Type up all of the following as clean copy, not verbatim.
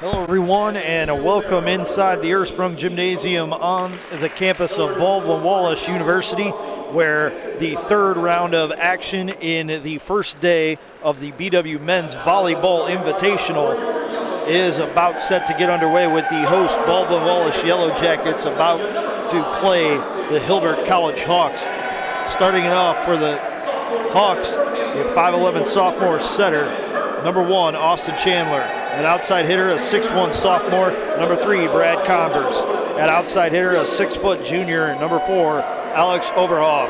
Hello everyone, and welcome inside the Ursprung Gymnasium on the campus of Baldwin Wallace University, where the third round of action in the first day of the BW Men's Volleyball Invitational is about set to get underway, with the host Baldwin Wallace Yellow Jackets about to play the Hilbert College Hawks. Starting it off for the Hawks, a 5'11 sophomore setter, number 1, Austin Chandler. At outside hitter, a 6'1 sophomore, number 3, Brad Converse. At outside hitter, a 6' junior, number 4, Alex Overhoff.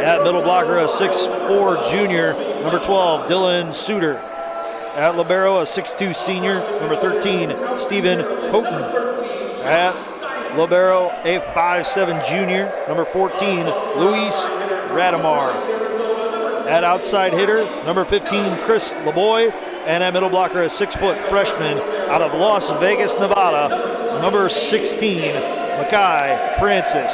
At middle blocker, a 6'4 junior, number 12, Dylan Suter. At libero, a 6'2 senior, number 13, Stephen Houghton. At libero, a 5'7 junior, number 14, Luis Radamar. At outside hitter, number 15, Chris LeBoy. And at middle blocker, a 6' freshman out of Las Vegas, Nevada, number 16, Makai Francis.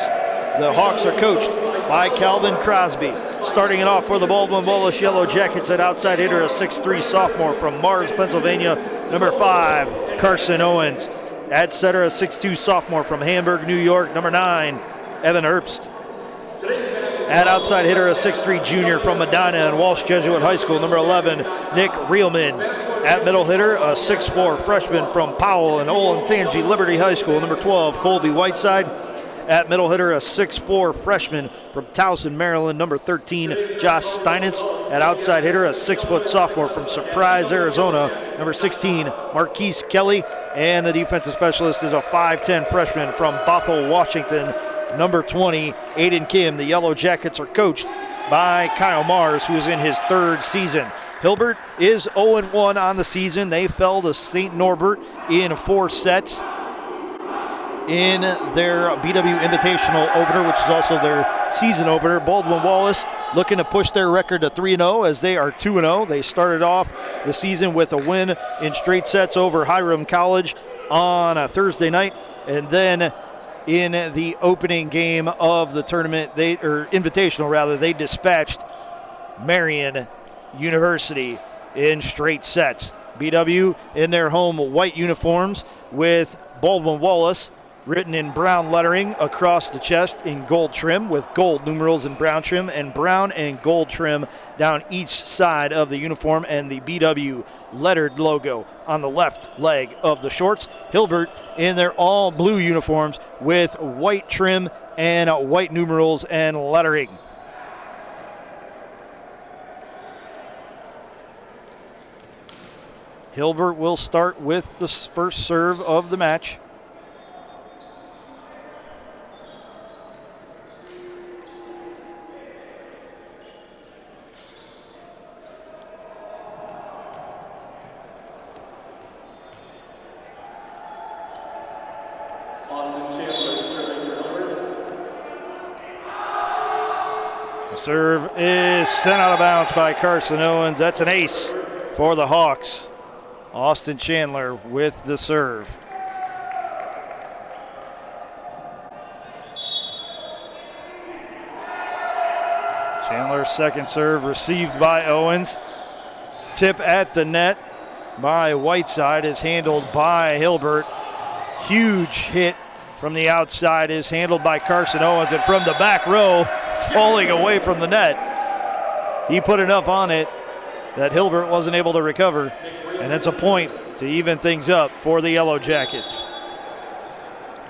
The Hawks are coached by Calvin Crosby. Starting it off for the Baldwin Wallace Yellow Jackets, at outside hitter, a 6'3 sophomore from Mars, Pennsylvania, number 5, Carson Owens. At setter, a 6'2 sophomore from Hamburg, New York, number 9, Evan Herbst. At outside hitter, a 6'3 junior from Medina and Walsh Jesuit High School, number 11, Nick Reelman. At middle hitter, a 6'4 freshman from Powell and Olentangy Liberty High School, number 12, Colby Whiteside. At middle hitter, a 6'4 freshman from Towson, Maryland, number 13, Josh Steinitz. At outside hitter, a 6' sophomore from Surprise, Arizona, number 16, Marquise Kelly. And the defensive specialist is a 5'10 freshman from Bothell, Washington, number 20, Aiden Kim. The Yellow Jackets are coached by Kyle Mars, who is in his third season. Hilbert is 0-1 on the season. They fell to St. Norbert in 4 sets in their BW Invitational opener, which is also their season opener. Baldwin Wallace looking to push their record to 3-0 as they are 2-0. They started off the season with a win in straight sets over Hiram College on a Thursday night, and then in the opening game of the tournament, invitational, they dispatched Marian University in straight sets. BW in their home white uniforms with Baldwin Wallace written in brown lettering across the chest in gold trim, with gold numerals in brown trim, and brown and gold trim down each side of the uniform, and the BW lettered logo on the left leg of the shorts. Hilbert in their all blue uniforms with white trim and white numerals and lettering. Hilbert will start with the first serve of the match. Serve is sent out of bounds by Carson Owens. That's an ace for the Hawks. Austin Chandler with the serve. Chandler's second serve received by Owens. Tip at the net by Whiteside is handled by Hilbert. Huge hit from the outside is handled by Carson Owens, and from the back row, falling away from the net, he put enough on it that Hilbert wasn't able to recover, and it's a point to even things up for the Yellow Jackets.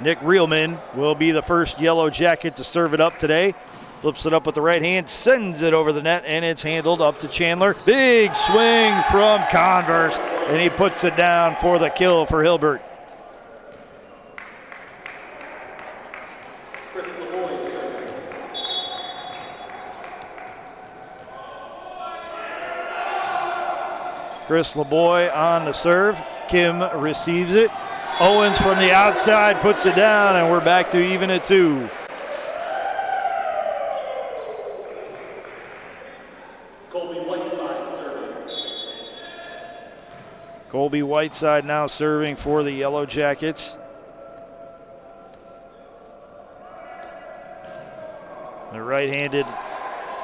Nick Reelman will be the first Yellow Jacket to serve it up today. Flips it up with the right hand, sends it over the net, and it's handled up to Chandler. Big swing from Converse, and he puts it down for the kill for Hilbert. Chris LeBoy on the serve. Kim receives it. Owens from the outside puts it down, and we're back to even at 2. Colby Whiteside serving. Colby Whiteside now serving for the Yellow Jackets. The right-handed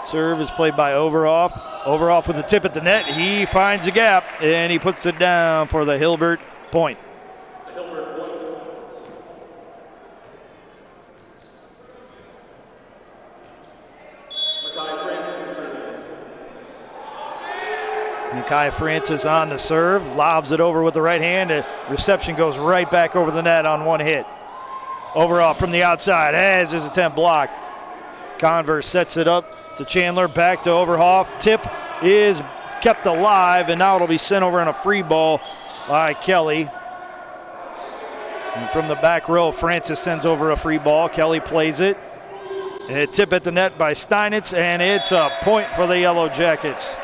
serve is played by Overhoff. Overhoff with the tip at the net. He finds a gap, and he puts it down for the Hilbert Point. It's a Hilbert point. Mackay Francis serving. Mackay Francis on the serve, lobs it over with the right hand. The reception goes right back over the net on one hit. Overoff from the outside, has his attempt blocked. Converse sets it up to Chandler, back to Overhoff. Tip is kept alive, and now it'll be sent over on a free ball by Kelly. And from the back row, Francis sends over a free ball. Kelly plays it. And a tip at the net by Steinitz, and it's a point for the Yellow Jackets.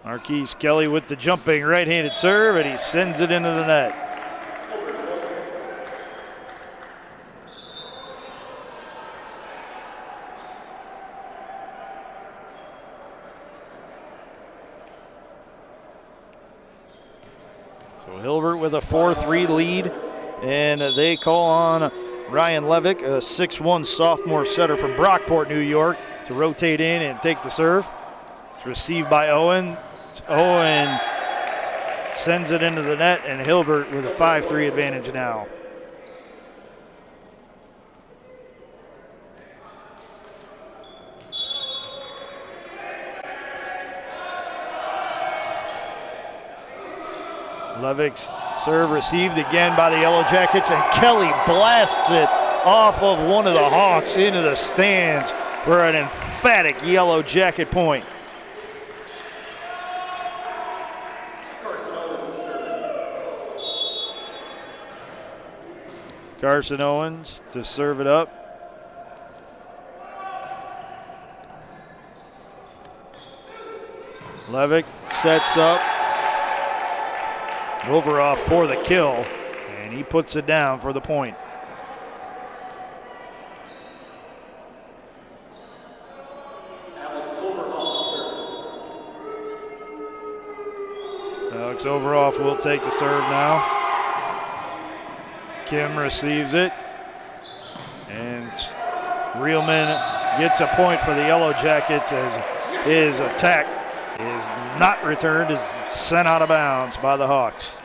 Marquise Kelly with the jumping right-handed serve, and he sends it into the net. So Hilbert with a 4-3 lead, and they call on Ryan Levick, a 6'1 sophomore setter from Brockport, New York, to rotate in and take the serve. It's received by Owen. Owen sends it into the net, and Hilbert with a 5-3 advantage now. Levick's serve received again by the Yellow Jackets, and Kelly blasts it off of one of the Hawks into the stands for an emphatic Yellow Jacket point. Carson Owens to serve it up. Levick sets up. Overoff for the kill, and he puts it down for the point. Alex Overoff will take the serve now. Kim receives it, and Reelman gets a point for the Yellow Jackets as his attack is not returned, is sent out of bounds by the Hawks.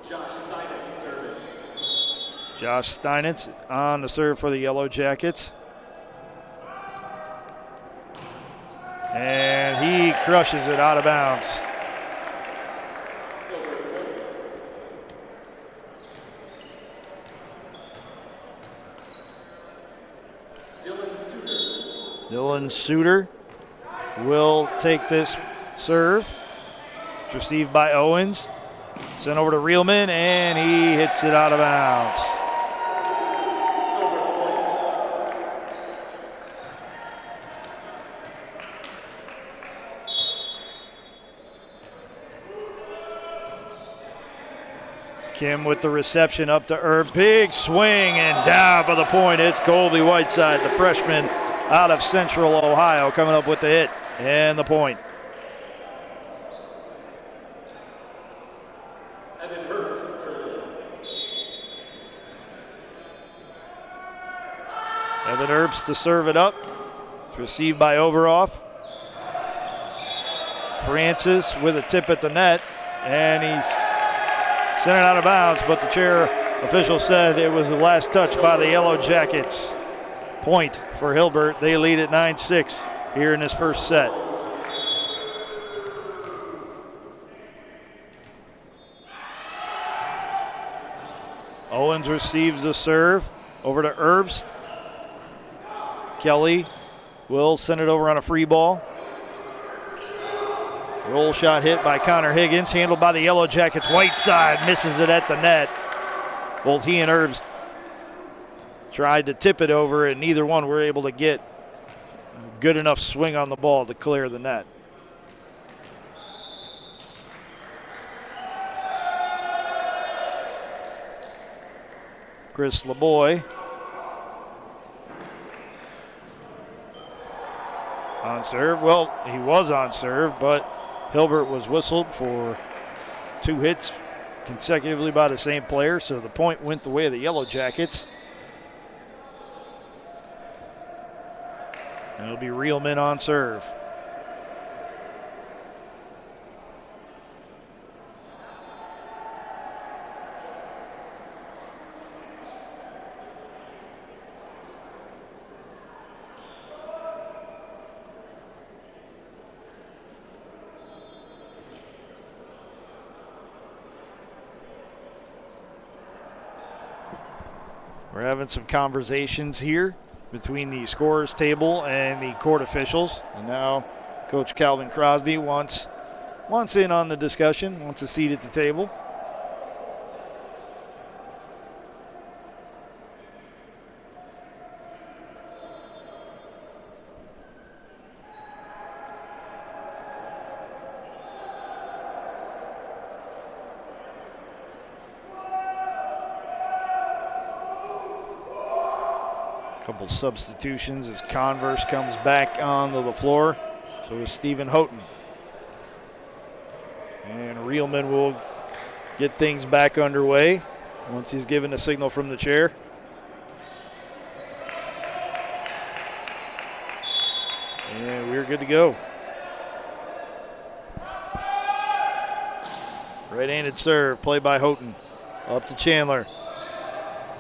Josh Steinitz serving. Josh Steinitz on the serve for the Yellow Jackets. And he crushes it out of bounds. Dylan Suter will take this serve. It's received by Owens. Sent over to Reelman, and he hits it out of bounds. Kim with the reception up to Herbs. Big swing and down for the point. It's Colby Whiteside, the freshman out of Central Ohio, coming up with the hit and the point. Evan Herbst serving. Evan Herbst to serve it up. It's received by Overoff. Francis with a tip at the net, and he's sent it out of bounds, but the chair official said it was the last touch by the Yellow Jackets. Point for Hilbert. They lead at 9-6 here in this first set. Owens receives the serve over to Herbst. Kelly will send it over on a free ball. Roll shot hit by Connor Higgins, handled by the Yellow Jackets. Whiteside misses it at the net. Both he and Herbst tried to tip it over, and neither one were able to get a good enough swing on the ball to clear the net. Chris LeBoy on serve. Well, he was on serve, but Hilbert was whistled for 2 hits consecutively by the same player, so the point went the way of the Yellow Jackets. And it'll be Reelman on serve. We're having some conversations here between the scorers table and the court officials. And now Coach Calvin Crosby wants in on the discussion, wants a seat at the table. Couple substitutions as Converse comes back onto the floor. So is Stephen Houghton. And Reelman will get things back underway once he's given a signal from the chair. And we're good to go. Right-handed serve, played by Houghton. Up to Chandler.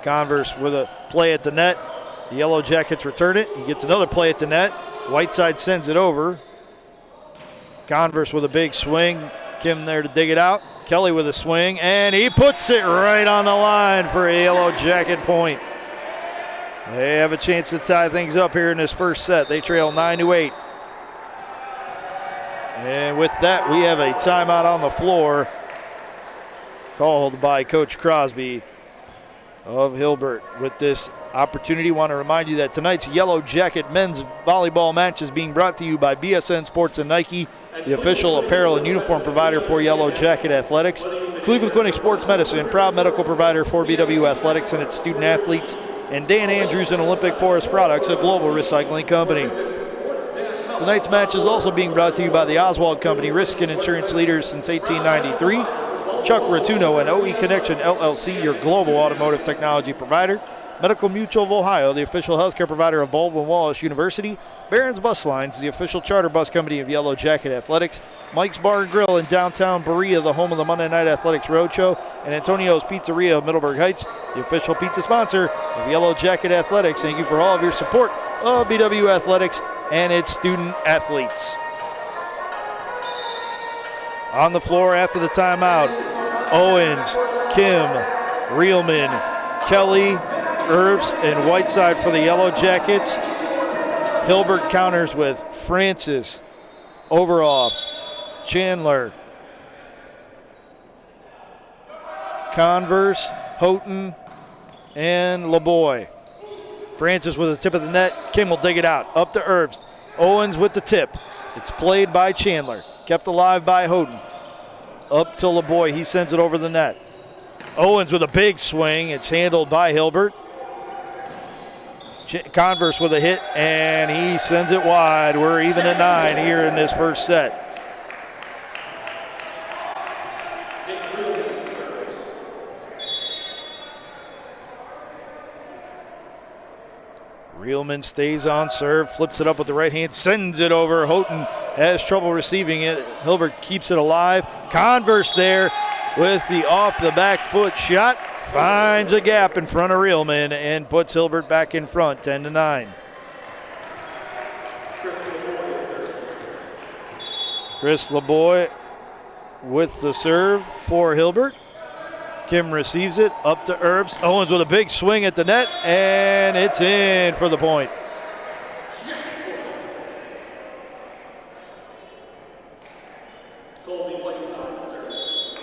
Converse with a play at the net. The Yellow Jackets return it. He gets another play at the net. Whiteside sends it over. Converse with a big swing. Kim there to dig it out. Kelly with a swing, and he puts it right on the line for a Yellow Jacket point. They have a chance to tie things up here in this first set. They trail 9-8. And with that, we have a timeout on the floor called by Coach Crosby of Hilbert. With this opportunity, want to remind you that tonight's Yellow Jacket men's volleyball match is being brought to you by BSN Sports and Nike, the official apparel and uniform provider for Yellow Jacket Athletics. Cleveland Clinic Sports Medicine, proud medical provider for BW Athletics and its student athletes. And Dan Andrews and Olympic Forest Products, a global recycling company. Tonight's match is also being brought to you by the Oswald Company, risk and insurance leaders since 1893. Chuck Rotuno and OE Connection LLC, your global automotive technology provider. Medical Mutual of Ohio, the official healthcare provider of Baldwin Wallace University. Barron's Bus Lines, the official charter bus company of Yellow Jacket Athletics. Mike's Bar and Grill in downtown Berea, the home of the Monday Night Athletics Roadshow. And Antonio's Pizzeria of Middleburg Heights, the official pizza sponsor of Yellow Jacket Athletics. Thank you for all of your support of BW Athletics and its student athletes. On the floor after the timeout, Owens, Kim, Reelman, Kelly, Herbst, and Whiteside for the Yellow Jackets. Hilbert counters with Francis, Overoff, Chandler, Converse, Houghton, and LeBoy. Francis with a tip of the net. Kim will dig it out. Up to Herbst. Owens with the tip. It's played by Chandler. Kept alive by Houghton. Up to LeBoy. He sends it over the net. Owens with a big swing. It's handled by Hilbert. Converse with a hit, and he sends it wide. We're even at 9 here in this first set. Reelman stays on serve, flips it up with the right hand, sends it over. Houghton has trouble receiving it. Hilbert keeps it alive. Converse there with the off the back foot shot. Finds a gap in front of Reelman and puts Hilbert back in front, 10-9. Chris LeBoy with the serve for Hilbert. Kim receives it, up to Herbst. Owens with a big swing at the net, and it's in for the point.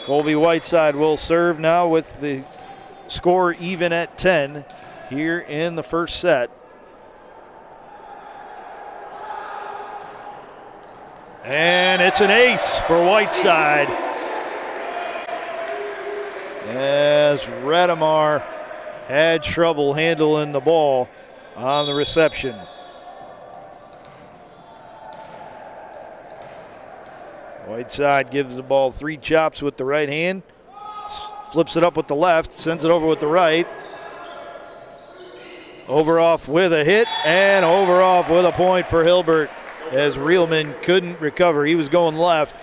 Colby Whiteside will serve now with the score even at 10 here in the first set. And it's an ace for Whiteside, as Radamar had trouble handling the ball on the reception. Right side gives the ball 3 chops with the right hand. Flips it up with the left, sends it over with the right. Overoff with a hit, and Overoff with a point for Hilbert as Reelman couldn't recover. He was going left,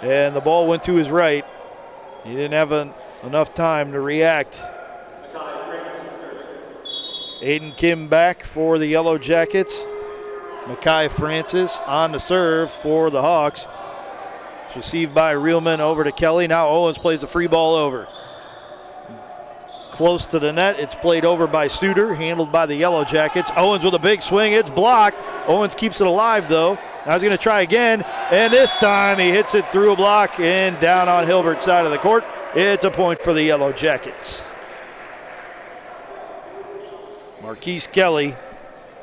and the ball went to his right. He didn't have enough time to react. Aiden Kim back for the Yellow Jackets. Makai Francis on the serve for the Hawks. It's received by Reelman over to Kelly. Now Owens plays the free ball over. Close to the net. It's played over by Suter, handled by the Yellow Jackets. Owens with a big swing. It's blocked. Owens keeps it alive, though. Now he's going to try again, and this time he hits it through a block and down on Hilbert's side of the court. It's a point for the Yellow Jackets. Marquise Kelly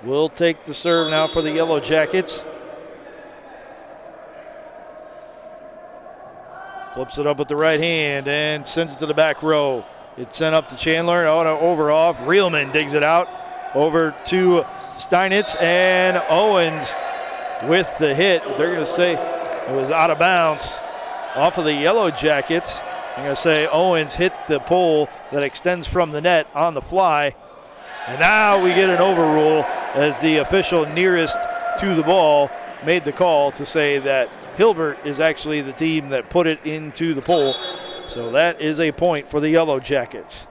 will take the serve now for the Yellow Jackets. Flips it up with the right hand and sends it to the back row. It's sent up to Chandler. Oh, no, Overoff. Reelman digs it out over to Steinitz, and Owens with the hit. They're going to say it was out of bounds off of the Yellow Jackets. They're going to say Owens hit the pole that extends from the net on the fly. And now we get an overrule as the official nearest to the ball made the call to say that Hilbert is actually the team that put it into the pole. So that is a point for the Yellow Jackets.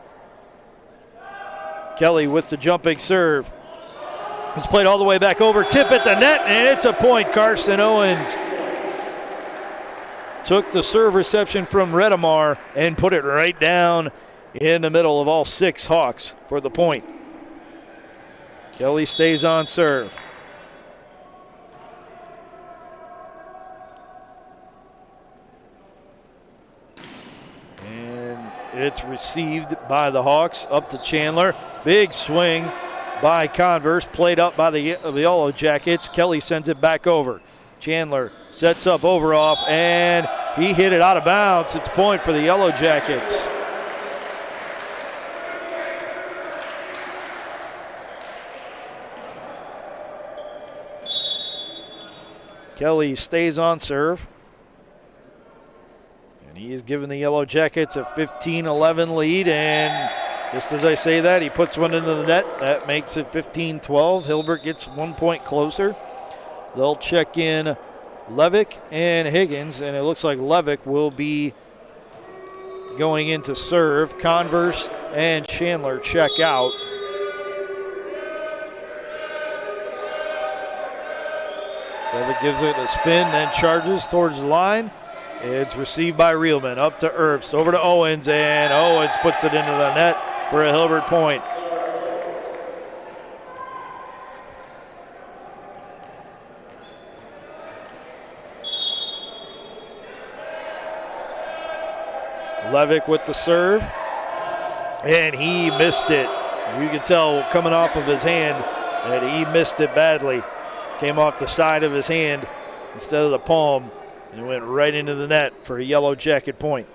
Kelly with the jumping serve. It's played all the way back over. Tip at the net, and it's a point. Carson Owens took the serve reception from Redemar and put it right down in the middle of all 6 Hawks for the point. Kelly stays on serve. It's received by the Hawks up to Chandler. Big swing by Converse, played up by the Yellow Jackets. Kelly sends it back over. Chandler sets up Overoff, and he hit it out of bounds. It's a point for the Yellow Jackets. Kelly stays on serve. He is giving the Yellow Jackets a 15-11 lead, and just as I say that, he puts one into the net. That makes it 15-12. Hilbert gets 1 point closer. They'll check in Levick and Higgins, and it looks like Levick will be going in to serve. Converse and Chandler check out. Levick gives it a spin, then charges towards the line. It's received by Reelman, up to Erbst, over to Owens, and Owens puts it into the net for a Hilbert point. Levick with the serve, and he missed it. You can tell coming off of his hand that he missed it badly. Came off the side of his hand instead of the palm. And it went right into the net for a Yellow Jacket point.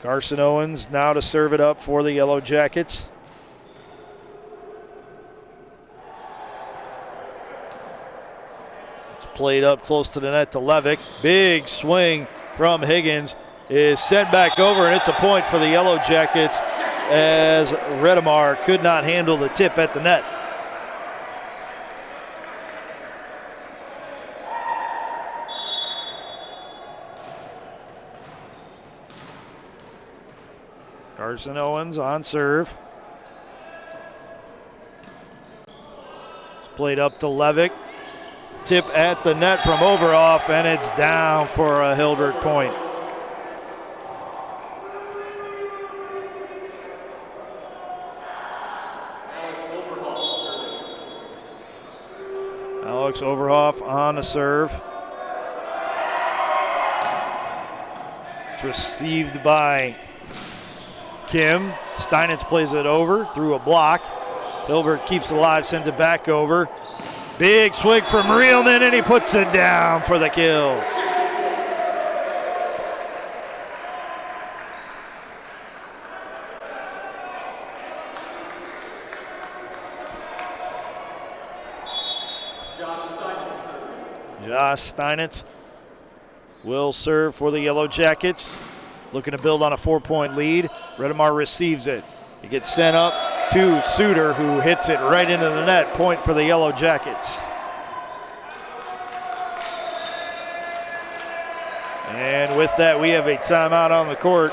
Carson Owens now to serve it up for the Yellow Jackets. It's played up close to the net to Levick. Big swing from Higgins is sent back over, and it's a point for the Yellow Jackets as Redemar could not handle the tip at the net. Carson Owens on serve. It's played up to Levick. Tip at the net from Overoff, and it's down for a Hilbert point. Alex Overhoff on the serve. It's received by Kim. Steinitz plays it over through a block. Hilbert keeps it alive, sends it back over. Big swing from Reelman, and he puts it down for the kill. Josh Josh Steinitz will serve for the Yellow Jackets. Looking to build on a 4-point lead. Redemar receives it. It gets sent up to Suter, who hits it right into the net. Point for the Yellow Jackets. And with that, we have a timeout on the court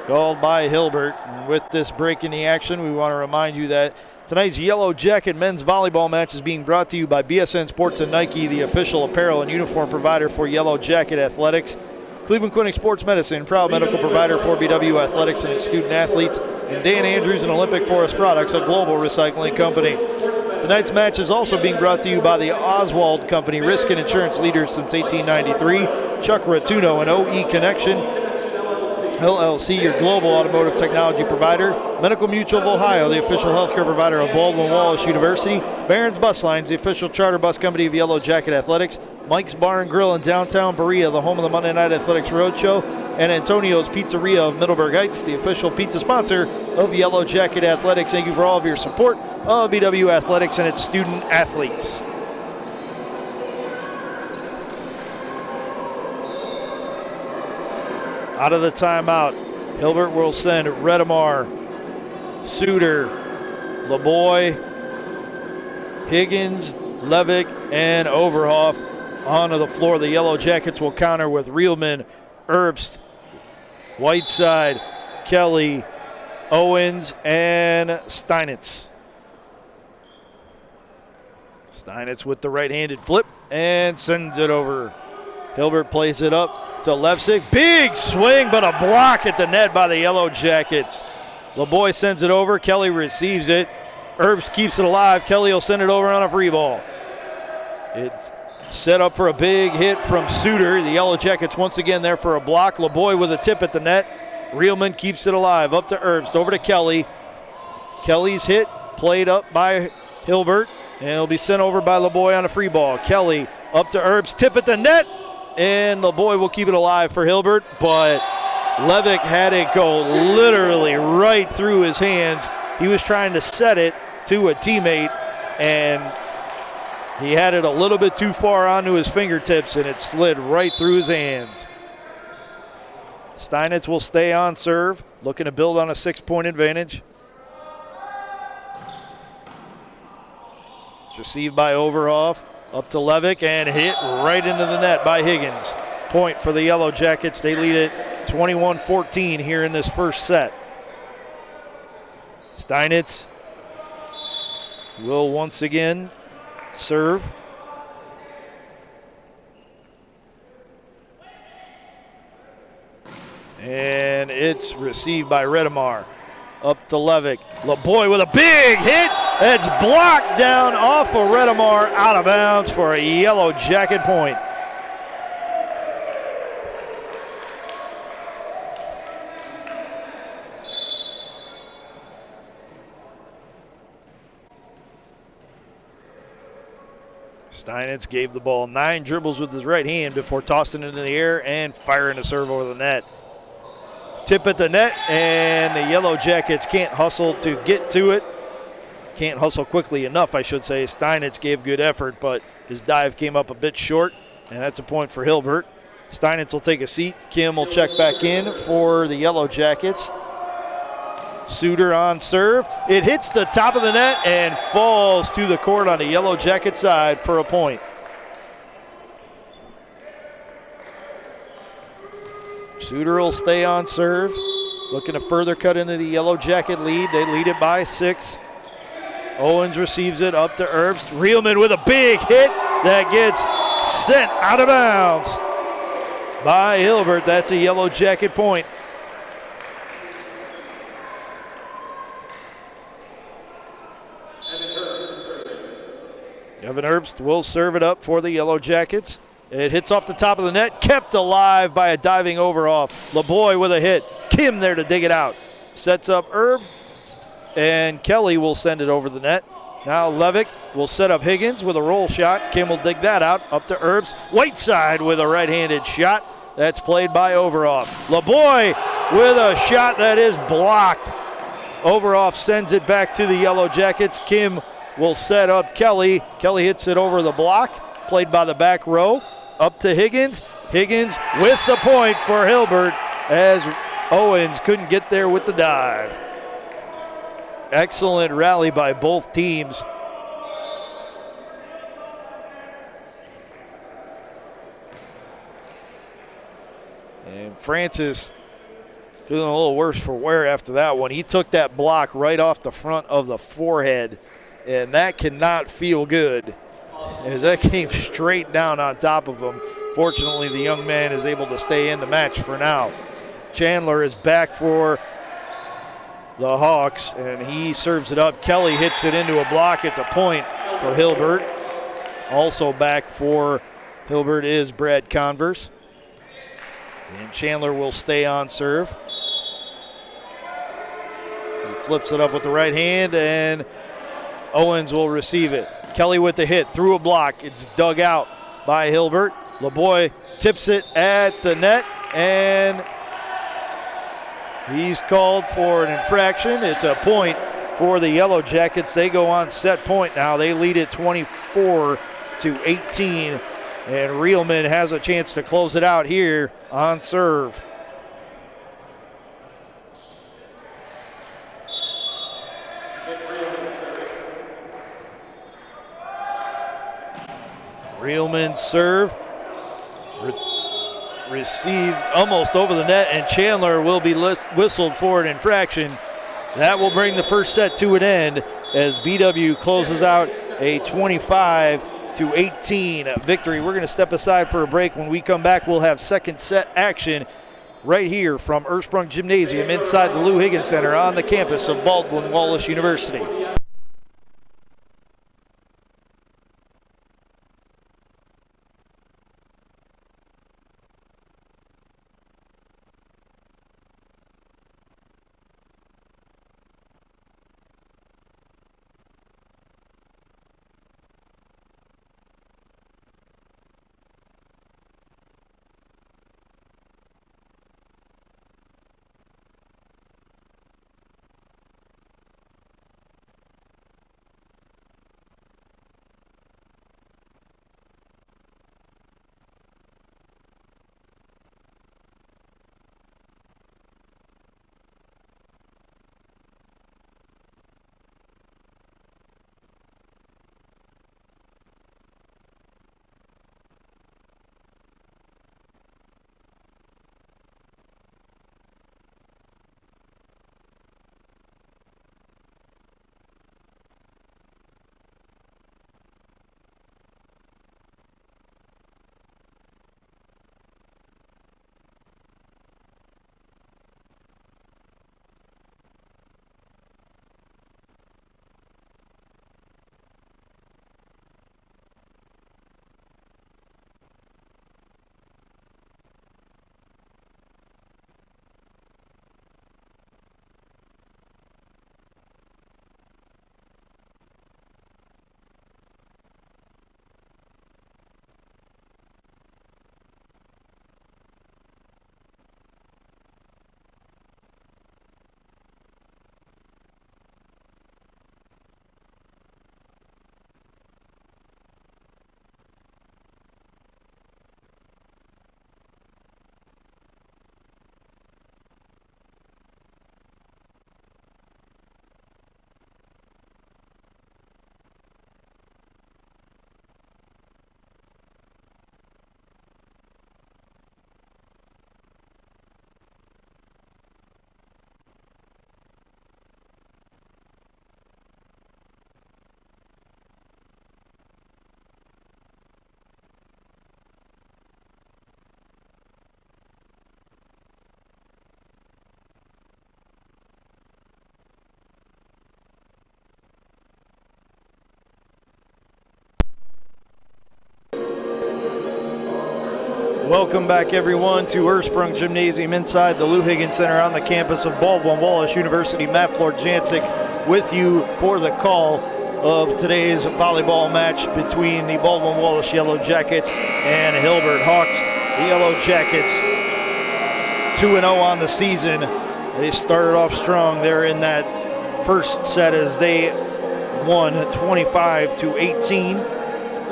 called by Hilbert. And with this break in the action, we want to remind you that tonight's Yellow Jacket men's volleyball match is being brought to you by BSN Sports and Nike, the official apparel and uniform provider for Yellow Jacket Athletics. Cleveland Clinic Sports Medicine, proud medical provider for BW Athletics and its student athletes. And Dan Andrews and Olympic Forest Products, a global recycling company. Tonight's match is also being brought to you by the Oswald Company, risk and insurance leaders since 1893. Chuck Ratuno and OE Connection LLC, your global automotive technology provider. Medical Mutual of Ohio, the official healthcare provider of Baldwin Wallace University. Barron's Bus Lines, the official charter bus company of Yellow Jacket Athletics. Mike's Bar and Grill in downtown Berea, the home of the Monday Night Athletics Roadshow. And Antonio's Pizzeria of Middleburg Heights, the official pizza sponsor of Yellow Jacket Athletics. Thank you for all of your support of BW Athletics and its student athletes. Out of the timeout, Hilbert will send Redemar, Suter, LeBoy, Higgins, Levick, and Overhoff onto the floor. The Yellow Jackets will counter with Reelman, Erbst, Whiteside, Kelly, Owens, and Steinitz. Steinitz with the right-handed flip and sends it over. Hilbert plays it up to Lefsig. Big swing, but a block at the net by the Yellow Jackets. LeBoy sends it over. Kelly receives it. Erbst keeps it alive. Kelly will send it over on a free ball. It's set up for a big hit from Suter. The Yellow Jackets once again there for a block. LeBoy with a tip at the net. Reelman keeps it alive. Up to Erbst. Over to Kelly. Kelly's hit played up by Hilbert. And it'll be sent over by LeBoy on a free ball. Kelly up to Erbst. Tip at the net. And LeBoy will keep it alive for Hilbert. But Levick had it go literally right through his hands. He was trying to set it to a teammate. And he had it a little bit too far onto his fingertips, and it slid right through his hands. Steinitz will stay on serve, looking to build on a 6-point advantage. It's received by Overhoff, up to Levick, and hit right into the net by Higgins. Point for the Yellow Jackets. They lead it 21-14 here in this first set. Steinitz will once again serve. And it's received by Redemar. Up to Levick. LeBoy with a big hit. It's blocked down off of Redemar, out of bounds for a Yellow Jacket point. Steinitz gave the ball 9 dribbles with his right hand before tossing it in the air and firing a serve over the net. Tip at the net, and the Yellow Jackets can't hustle to get to it. Can't hustle quickly enough, I should say. Steinitz gave good effort, but his dive came up a bit short, and that's a point for Hilbert. Steinitz will take a seat. Kim will check back in for the Yellow Jackets. Suter on serve. It hits the top of the net and falls to the court on the Yellow Jacket side for a point. Suter will stay on serve. Looking to further cut into the Yellow Jacket lead. They lead it by 6. Owens receives it up to Erbst. Reelman with a big hit that gets sent out of bounds by Hilbert. That's a Yellow Jacket point. Evan Erbst will serve it up for the Yellow Jackets. It hits off the top of the net, kept alive by a diving Overhoff. LeBoy with a hit. Kim there to dig it out. Sets up Erbst, and Kelly will send it over the net. Now Levick will set up Higgins with a roll shot. Kim will dig that out. Up to Erbst. Whiteside with a right-handed shot. That's played by Overhoff. LeBoy with a shot that is blocked. Overhoff sends it back to the Yellow Jackets. Kim will set up Kelly. Kelly hits it over the block. played by the back row. Up to Higgins. Higgins with the point for Hilbert as Owens couldn't get there with the dive. Excellent rally by both teams. And Francis feeling a little worse for wear after that one. He took that block right off the front of the forehead, and that cannot feel good as that came straight down on top of him. Fortunately, the young man is able to stay in the match for now. Chandler is back for the Hawks, and he serves it up. Kelly hits it into a block. It's a point for Hilbert. Also back for Hilbert is Brad Converse. And Chandler will stay on serve. He flips it up with the right hand, and Owens will receive it. Kelly with the hit, through a block. It's dug out by Hilbert. LeBoy tips it at the net, and he's called for an infraction. It's a point for the Yellow Jackets. They go on set point now. They lead it 24-18, and Reelman has a chance to close it out here on serve. Reelman's serve received almost over the net, and Chandler will be whistled for an infraction. That will bring the first set to an end as BW closes out a 25-18 victory. We're going to step aside for a break. When we come back, we'll have second set action right here from Ursprung Gymnasium inside the Lou Higgins Center on the campus of Baldwin Wallace University. Welcome back, everyone, to Ursprung Gymnasium inside the Lou Higgins Center on the campus of Baldwin Wallace University. Matt Florjancic with you for the call of today's volleyball match between the Baldwin Wallace Yellow Jackets and Hilbert Hawks. The Yellow Jackets 2-0 on the season. They started off strong there in that first set as they won 25-18.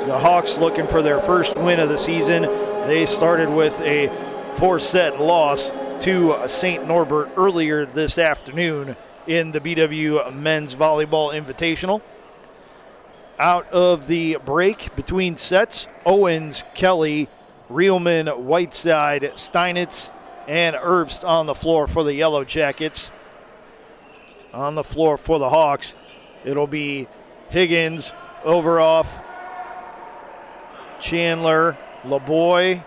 The Hawks looking for their first win of the season. They started with a 4-set loss to St. Norbert earlier this afternoon in the BW Men's Volleyball Invitational. Out of the break between sets, Owens, Kelly, Reelman, Whiteside, Steinitz, and Herbst on the floor for the Yellow Jackets. On the floor for the Hawks, it'll be Higgins, Overoff, Chandler, LeBoy,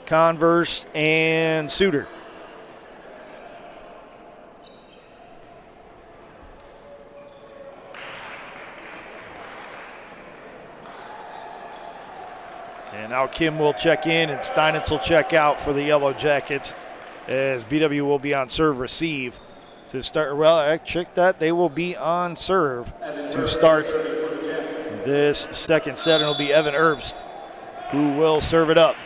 Converse, and Suter. And now Kim will check in and Steinitz will check out for the Yellow Jackets as BW will be on serve receive to start. Well, I checked that. They will be on serve to start this second set. It'll be Evan Herbst who will serve it up.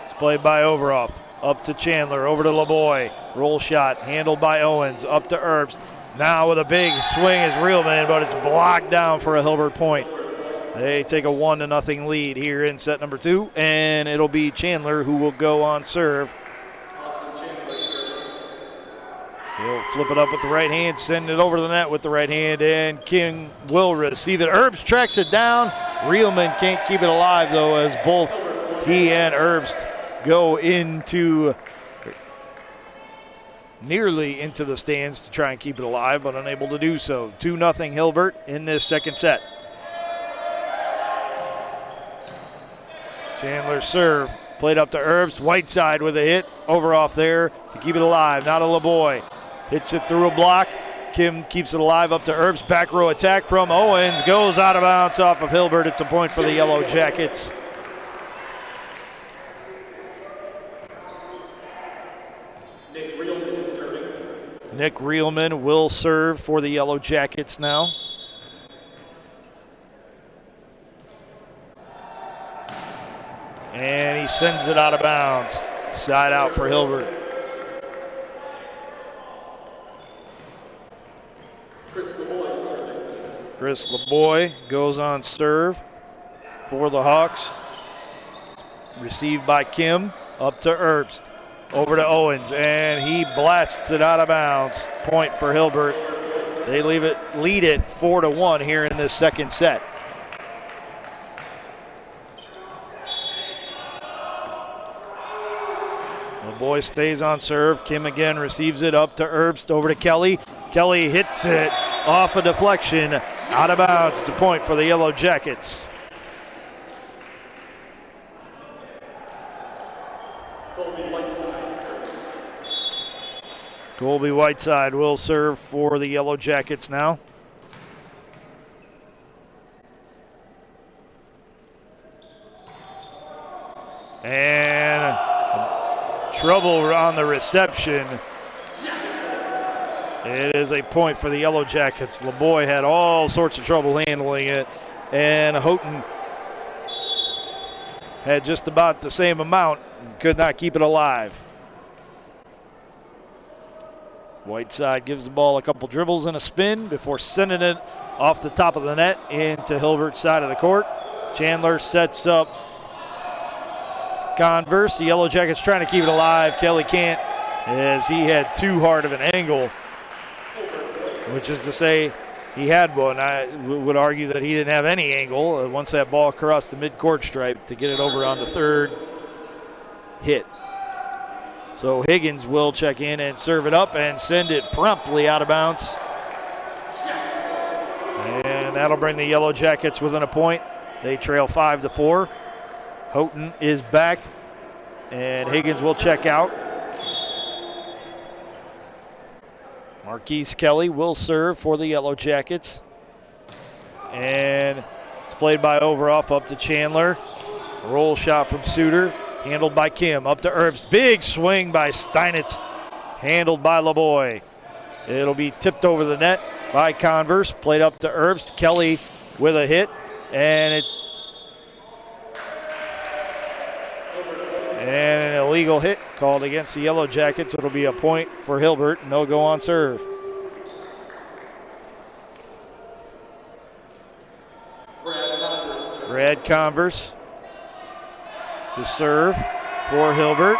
It's played by Overoff. Up to Chandler, over to LeBoy. Roll shot, handled by Owens, up to Herbst. Now with a big swing is Reelman, but it's blocked down for a Hilbert point. They take a 1-0 lead here in set number 2, and it'll be Chandler who will go on serve. He'll flip it up with the right hand, send it over to the net with the right hand, and King will receive it. Herbst tracks it down. Reelman can't keep it alive, though, as both he and Herbst go into nearly into the stands to try and keep it alive, but unable to do so. 2-0 Hilbert in this second set. Chandler's serve, played up to Herbst. Whiteside with a hit, Overoff there to keep it alive. Now to LeBoy, hits it through a block. Kim keeps it alive up to Herbst. Back row attack from Owens, goes out of bounds off of Hilbert. It's a point for the Yellow Jackets. Nick Reelman will serve for the Yellow Jackets now. And he sends it out of bounds. Side out for Hilbert. Chris LeBoy goes on serve for the Hawks. Received by Kim, up to Herbst. Over to Owens, and he blasts it out of bounds. Point for Hilbert. They lead it 4-1 here in this second set. LeBoy stays on serve. Kim again receives it up to Herbst, over to Kelly. Kelly hits it off a deflection, out of bounds. To point for the Yellow Jackets. Colby Whiteside will serve for the Yellow Jackets now. And trouble on the reception. It is a point for the Yellow Jackets. LeBoy had all sorts of trouble handling it, and Houghton had just about the same amount and could not keep it alive. Whiteside gives the ball a couple dribbles and a spin before sending it off the top of the net into Hilbert's side of the court. Chandler sets up Converse. The Yellow Jackets trying to keep it alive. Kelly can't, as he had too hard of an angle, which is to say he had one. I would argue that he didn't have any angle once that ball crossed the midcourt stripe to get it over on the third hit. So Higgins will check in and serve it up and send it promptly out of bounds. And that'll bring the Yellow Jackets within a point. They trail 5-4. Houghton is back, and Higgins will check out. Marquise Kelly will serve for the Yellow Jackets. And it's played by Overoff up to Chandler. Roll shot from Suter. Handled by Kim, up to Herbst. Big swing by Steinitz, handled by LeBoy. It'll be tipped over the net by Converse, played up to Herbst. Kelly with a hit, and an illegal hit called against the Yellow Jackets. It'll be a point for Hilbert, and they'll go on serve. red Converse to serve for Hilbert.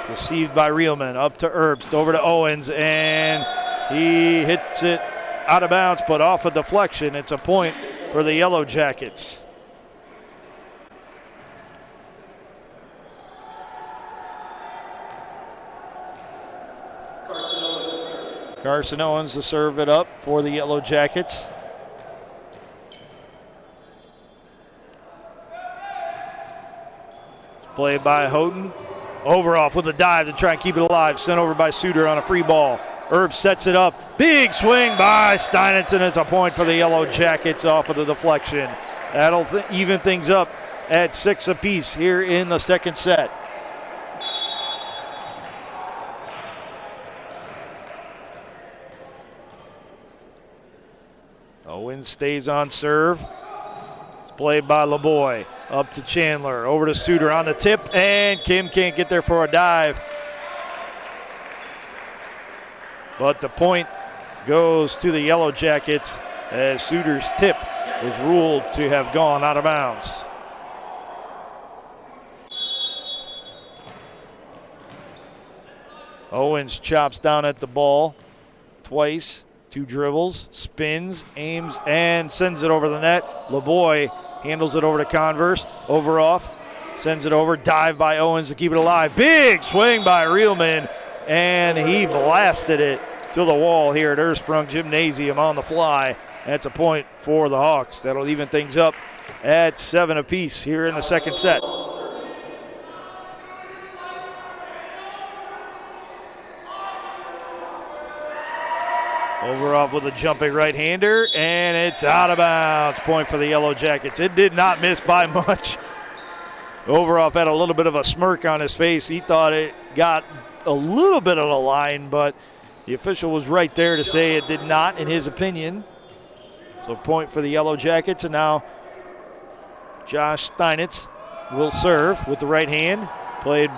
Received by Reelman, up to Herbst, over to Owens, and he hits it out of bounds, but off a deflection. It's a point for the Yellow Jackets. Carson Owens to serve it up for the Yellow Jackets. It's played by Houghton. Overoff with a dive to try and keep it alive. Sent over by Suter on a free ball. Herbst sets it up. Big swing by Steinitz, and it's a point for the Yellow Jackets off of the deflection. That'll even things up at 6 apiece here in the second set. Owens stays on serve. It's played by LeBoy. Up to Chandler. Over to Suter on the tip, and Kim can't get there for a dive. But the point goes to the Yellow Jackets as Suter's tip is ruled to have gone out of bounds. Owens chops down at the ball twice. 2 dribbles, spins, aims, and sends it over the net. LeBoy handles it over to Converse. Over off, sends it over. Dive by Owens to keep it alive. Big swing by Reelman, and he blasted it to the wall here at Ursprung Gymnasium on the fly. That's a point for the Hawks. That'll even things up at 7 apiece here in the second set. Overoff with a jumping right-hander, and it's out of bounds. Point for the Yellow Jackets. It did not miss by much. Overoff had a little bit of a smirk on his face. He thought it got a little bit of the line, but the official was right there to say it did not, in his opinion. So point for the Yellow Jackets, and now Josh Steinitz will serve with the right hand. Played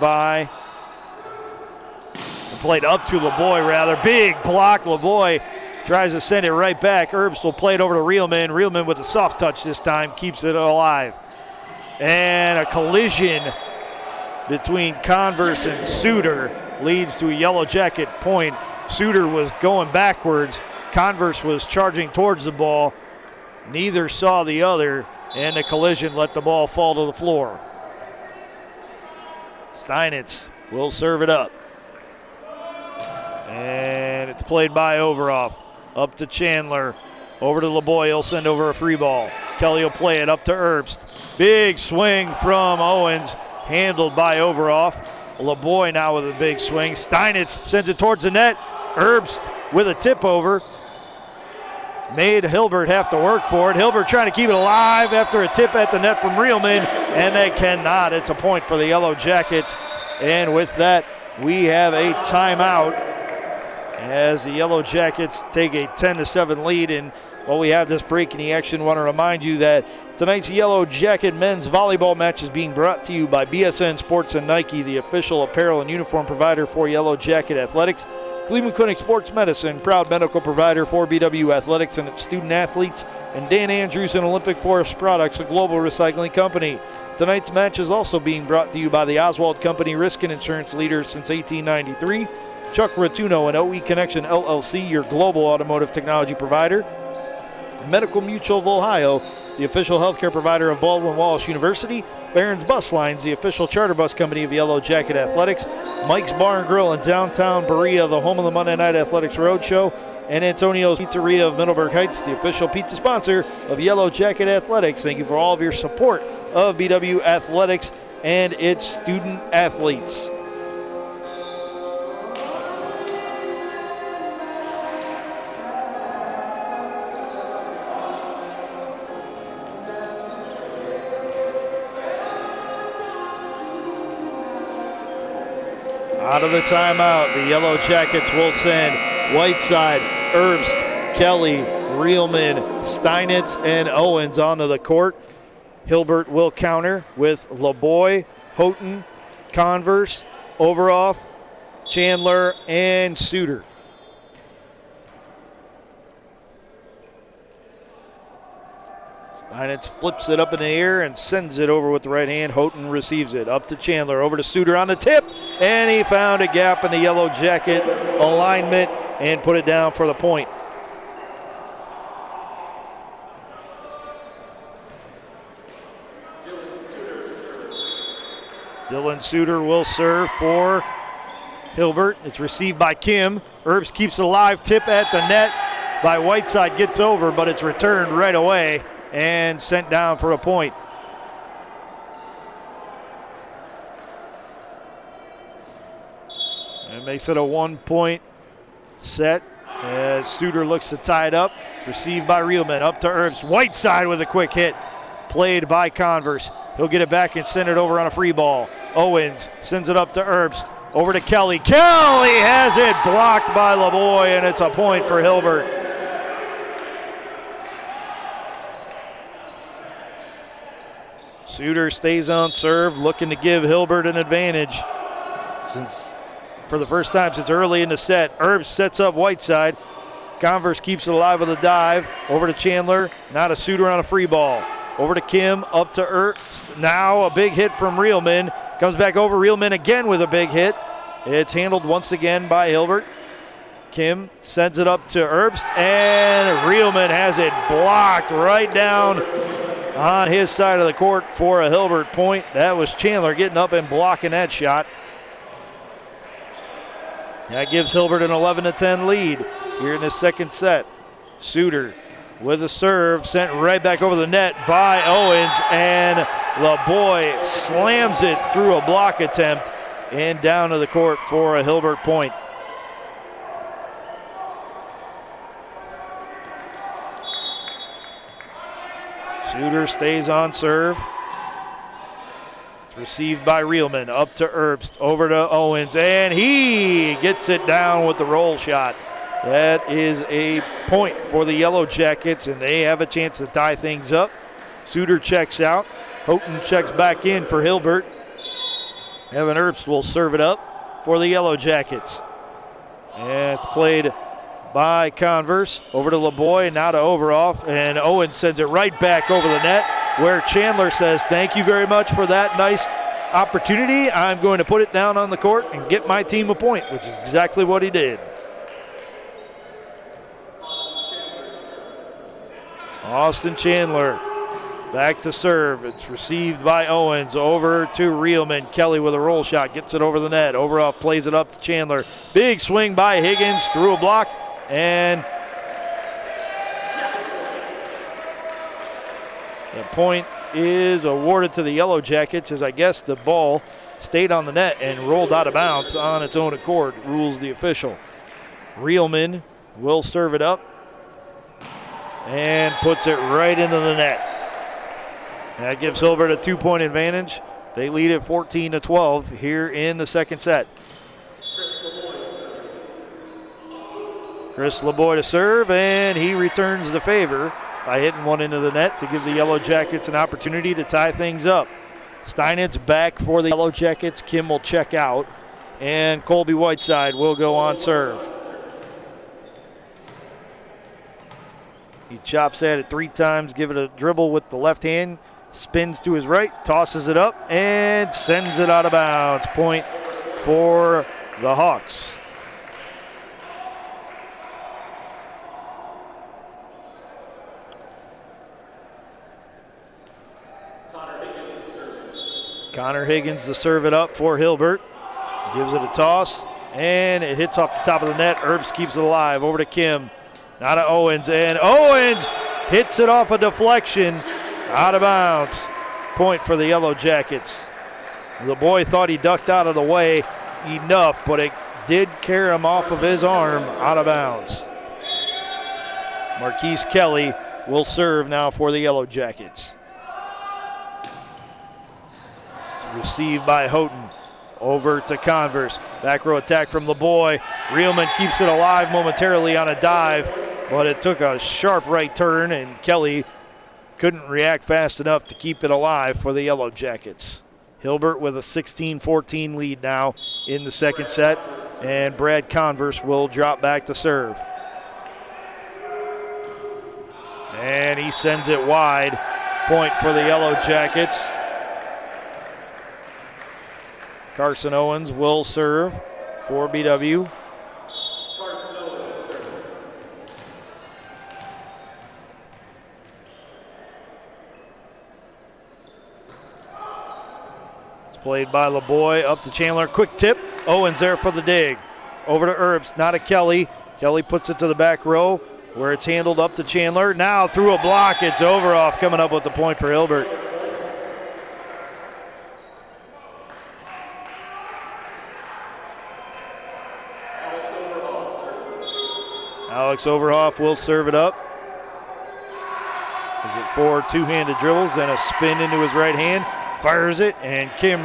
up to LeBoy, rather. Big block. LeBoy tries to send it right back. Herbst will play it over to Reelman. Reelman with a soft touch this time keeps it alive. And a collision between Converse and Suter leads to a Yellow Jacket point. Suter was going backwards. Converse was charging towards the ball. Neither saw the other, and the collision let the ball fall to the floor. Steinitz will serve it up. And it's played by Overoff. Up to Chandler. Over to LeBoy. He'll send over a free ball. Kelly will play it up to Herbst. Big swing from Owens. Handled by Overoff. LeBoy now with a big swing. Steinitz sends it towards the net. Herbst with a tip over. Made Hilbert have to work for it. Hilbert trying to keep it alive after a tip at the net from Reelman. And they cannot. It's a point for the Yellow Jackets. And with that, we have a timeout as the Yellow Jackets take a 10-7 lead. And while we have this break in the action, I want to remind you that tonight's Yellow Jacket men's volleyball match is being brought to you by BSN Sports and Nike, the official apparel and uniform provider for Yellow Jacket Athletics. Cleveland Clinic Sports Medicine, proud medical provider for BW Athletics and its student athletes. And Dan Andrews and Olympic Forest Products, a global recycling company. Tonight's match is also being brought to you by the Oswald Company, risk and insurance leaders since 1893. Chuck Rotuno and OE Connection LLC, your global automotive technology provider. Medical Mutual of Ohio, the official healthcare provider of Baldwin Wallace University. Barron's Bus Lines, the official charter bus company of Yellow Jacket Athletics. Mike's Bar and Grill in downtown Berea, the home of the Monday Night Athletics Roadshow. And Antonio's Pizzeria of Middleburg Heights, the official pizza sponsor of Yellow Jacket Athletics. Thank you for all of your support of BW Athletics and its student athletes. Out of the timeout, the Yellow Jackets will send Whiteside, Herbst, Kelly, Reelman, Steinitz, and Owens onto the court. Hilbert will counter with LeBoy, Houghton, Converse, Overoff, Chandler, and Suter. Steinitz flips it up in the air and sends it over with the right hand. Houghton receives it. Up to Chandler. Over to Suter on the tip. And he found a gap in the Yellow Jacket alignment and put it down for the point. Dylan Suter will serve for Hilbert. It's received by Kim. Herbst keeps it alive. Tip at the net by Whiteside. Gets over, but it's returned right away and sent down for a point. It makes it a 1-point set as Suter looks to tie it up. It's received by Reelman. Up to Herbst. Whiteside with a quick hit. Played by Converse. He'll get it back and send it over on a free ball. Owens sends it up to Herbst. Over to Kelly. Kelly has it blocked by LeBoy, and it's a point for Hilbert. Suter stays on serve, looking to give Hilbert an advantage. Since for the first time since early in the set, Herbst sets up Whiteside. Converse keeps it alive with a dive. Over to Chandler. Now to Suter on a free ball. Over to Kim, up to Herbst. Now a big hit from Reelman. Comes back over, Reelman again with a big hit. It's handled once again by Hilbert. Kim sends it up to Herbst, and Reelman has it blocked right down on his side of the court for a Hilbert point. That was Chandler getting up and blocking that shot. That gives Hilbert an 11-10 lead here in the second set. Suter with a serve, sent right back over the net by Owens, and LeBoy slams it through a block attempt and down to the court for a Hilbert point. Suter stays on serve. It's received by Reelman, up to Herbst, over to Owens, and he gets it down with the roll shot. That is a point for the Yellow Jackets, and they have a chance to tie things up. Suter checks out. Houghton checks back in for Hilbert. Evan Herbst will serve it up for the Yellow Jackets. And it's played by Converse. Over to LeBoy, now to Overoff, and Owens sends it right back over the net, where Chandler says, thank you very much for that nice opportunity. I'm going to put it down on the court and get my team a point, which is exactly what he did. Austin Chandler back to serve. It's received by Owens. Over to Reelman. Kelly with a roll shot. Gets it over the net. Overoff plays it up to Chandler. Big swing by Higgins through a block. And the point is awarded to the Yellow Jackets, as I guess the ball stayed on the net and rolled out of bounds on its own accord, rules the official. Reelman will serve it up and puts it right into the net. That gives Hilbert a 2-point advantage. They lead at 14-12 here in the second set. Chris LeBoy to serve, and he returns the favor by hitting one into the net to give the Yellow Jackets an opportunity to tie things up. Steinitz back for the Yellow Jackets. Kim will check out, and Colby Whiteside will go on serve. He chops at it 3 times, give it a dribble with the left hand, spins to his right, tosses it up, and sends it out of bounds. Point for the Hawks. Connor Higgins to serve it up for Hilbert. Gives it a toss, and it hits off the top of the net. Herbst keeps it alive. Over to Kim. Now to Owens, and Owens hits it off a deflection. Out of bounds. Point for the Yellow Jackets. The boy thought he ducked out of the way enough, but it did carry him off of his arm out of bounds. Marquise Kelly will serve now for the Yellow Jackets. It's received by Houghton. Over to Converse. Back row attack from LeBoy. Reelman keeps it alive momentarily on a dive, but it took a sharp right turn, and Kelly couldn't react fast enough to keep it alive for the Yellow Jackets. Hilbert with a 16-14 lead now in the second set, and Brad Converse will drop back to serve. And he sends it wide Point for the Yellow Jackets. Carson Owens will serve for BW. Carson Owens serving. It's played by LeBoy up to Chandler. Quick tip. Owens there for the dig. Over to Erbst, not to Kelly. Kelly puts it to the back row where it's handled up to Chandler. Now through a block, it's Overhoff coming up with the point for Hilbert. Alex Overhoff will serve it up. Is it 4 two-handed dribbles and a spin into his right hand? Fires it, and Kim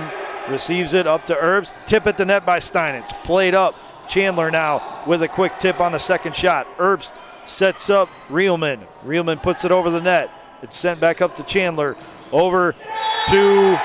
receives it up to Erbst. Tip at the net by Steinitz. Played up. Chandler now with a quick tip on the second shot. Erbst sets up Reelman. Reelman puts it over the net. It's sent back up to Chandler. Over to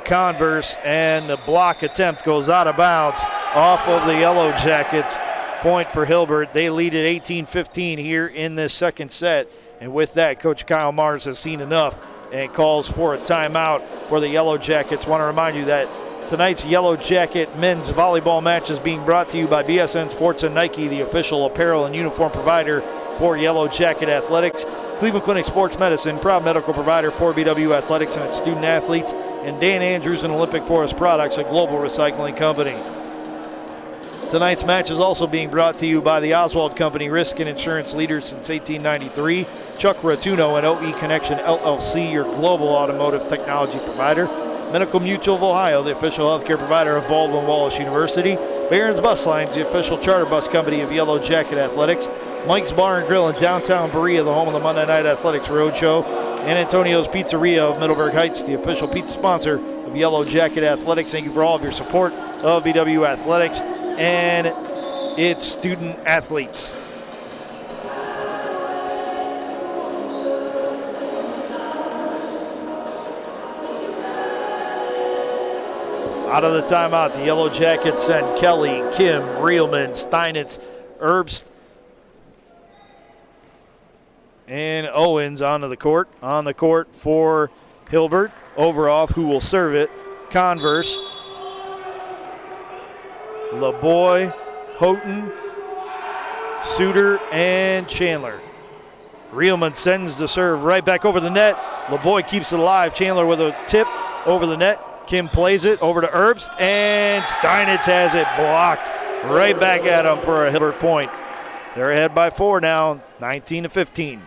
Converse, and the block attempt goes out of bounds off of the Yellow Jackets. Point for Hilbert. They lead at 18-15 here in this second set. And with that, Coach Kyle Mars has seen enough and calls for a timeout for the Yellow Jackets. Want to remind you that tonight's Yellow Jacket men's volleyball match is being brought to you by BSN Sports and Nike, the official apparel and uniform provider for Yellow Jacket Athletics. Cleveland Clinic Sports Medicine, proud medical provider for BW Athletics and its student athletes. And Dan Andrews and Olympic Forest Products, a global recycling company. Tonight's match is also being brought to you by the Oswald Company, risk and insurance leaders since 1893. Chuck Rotuno and OE Connection LLC, your global automotive technology provider. Medical Mutual of Ohio, the official healthcare provider of Baldwin Wallace University. Barron's Bus Lines, the official charter bus company of Yellow Jacket Athletics. Mike's Bar and Grill in downtown Berea, the home of the Monday Night Athletics Roadshow. And Antonio's Pizzeria of Middleburg Heights, the official pizza sponsor of Yellow Jacket Athletics. Thank you for all of your support of BW Athletics and its student athletes. Out of the timeout, the Yellow Jackets send Kelly, Kim, Reelman, Steinitz, Erbst, and Owens onto the court. On the court for Hilbert. Overhoff, who will serve it. Converse. LeBoy, Houghton, Suter, and Chandler. Reelman sends the serve right back over the net. LeBoy keeps it alive. Chandler with a tip over the net. Kim plays it over to Erbst, and Steinitz has it blocked right back at him for a Hilbert point. They're ahead by 4 now, 19-15.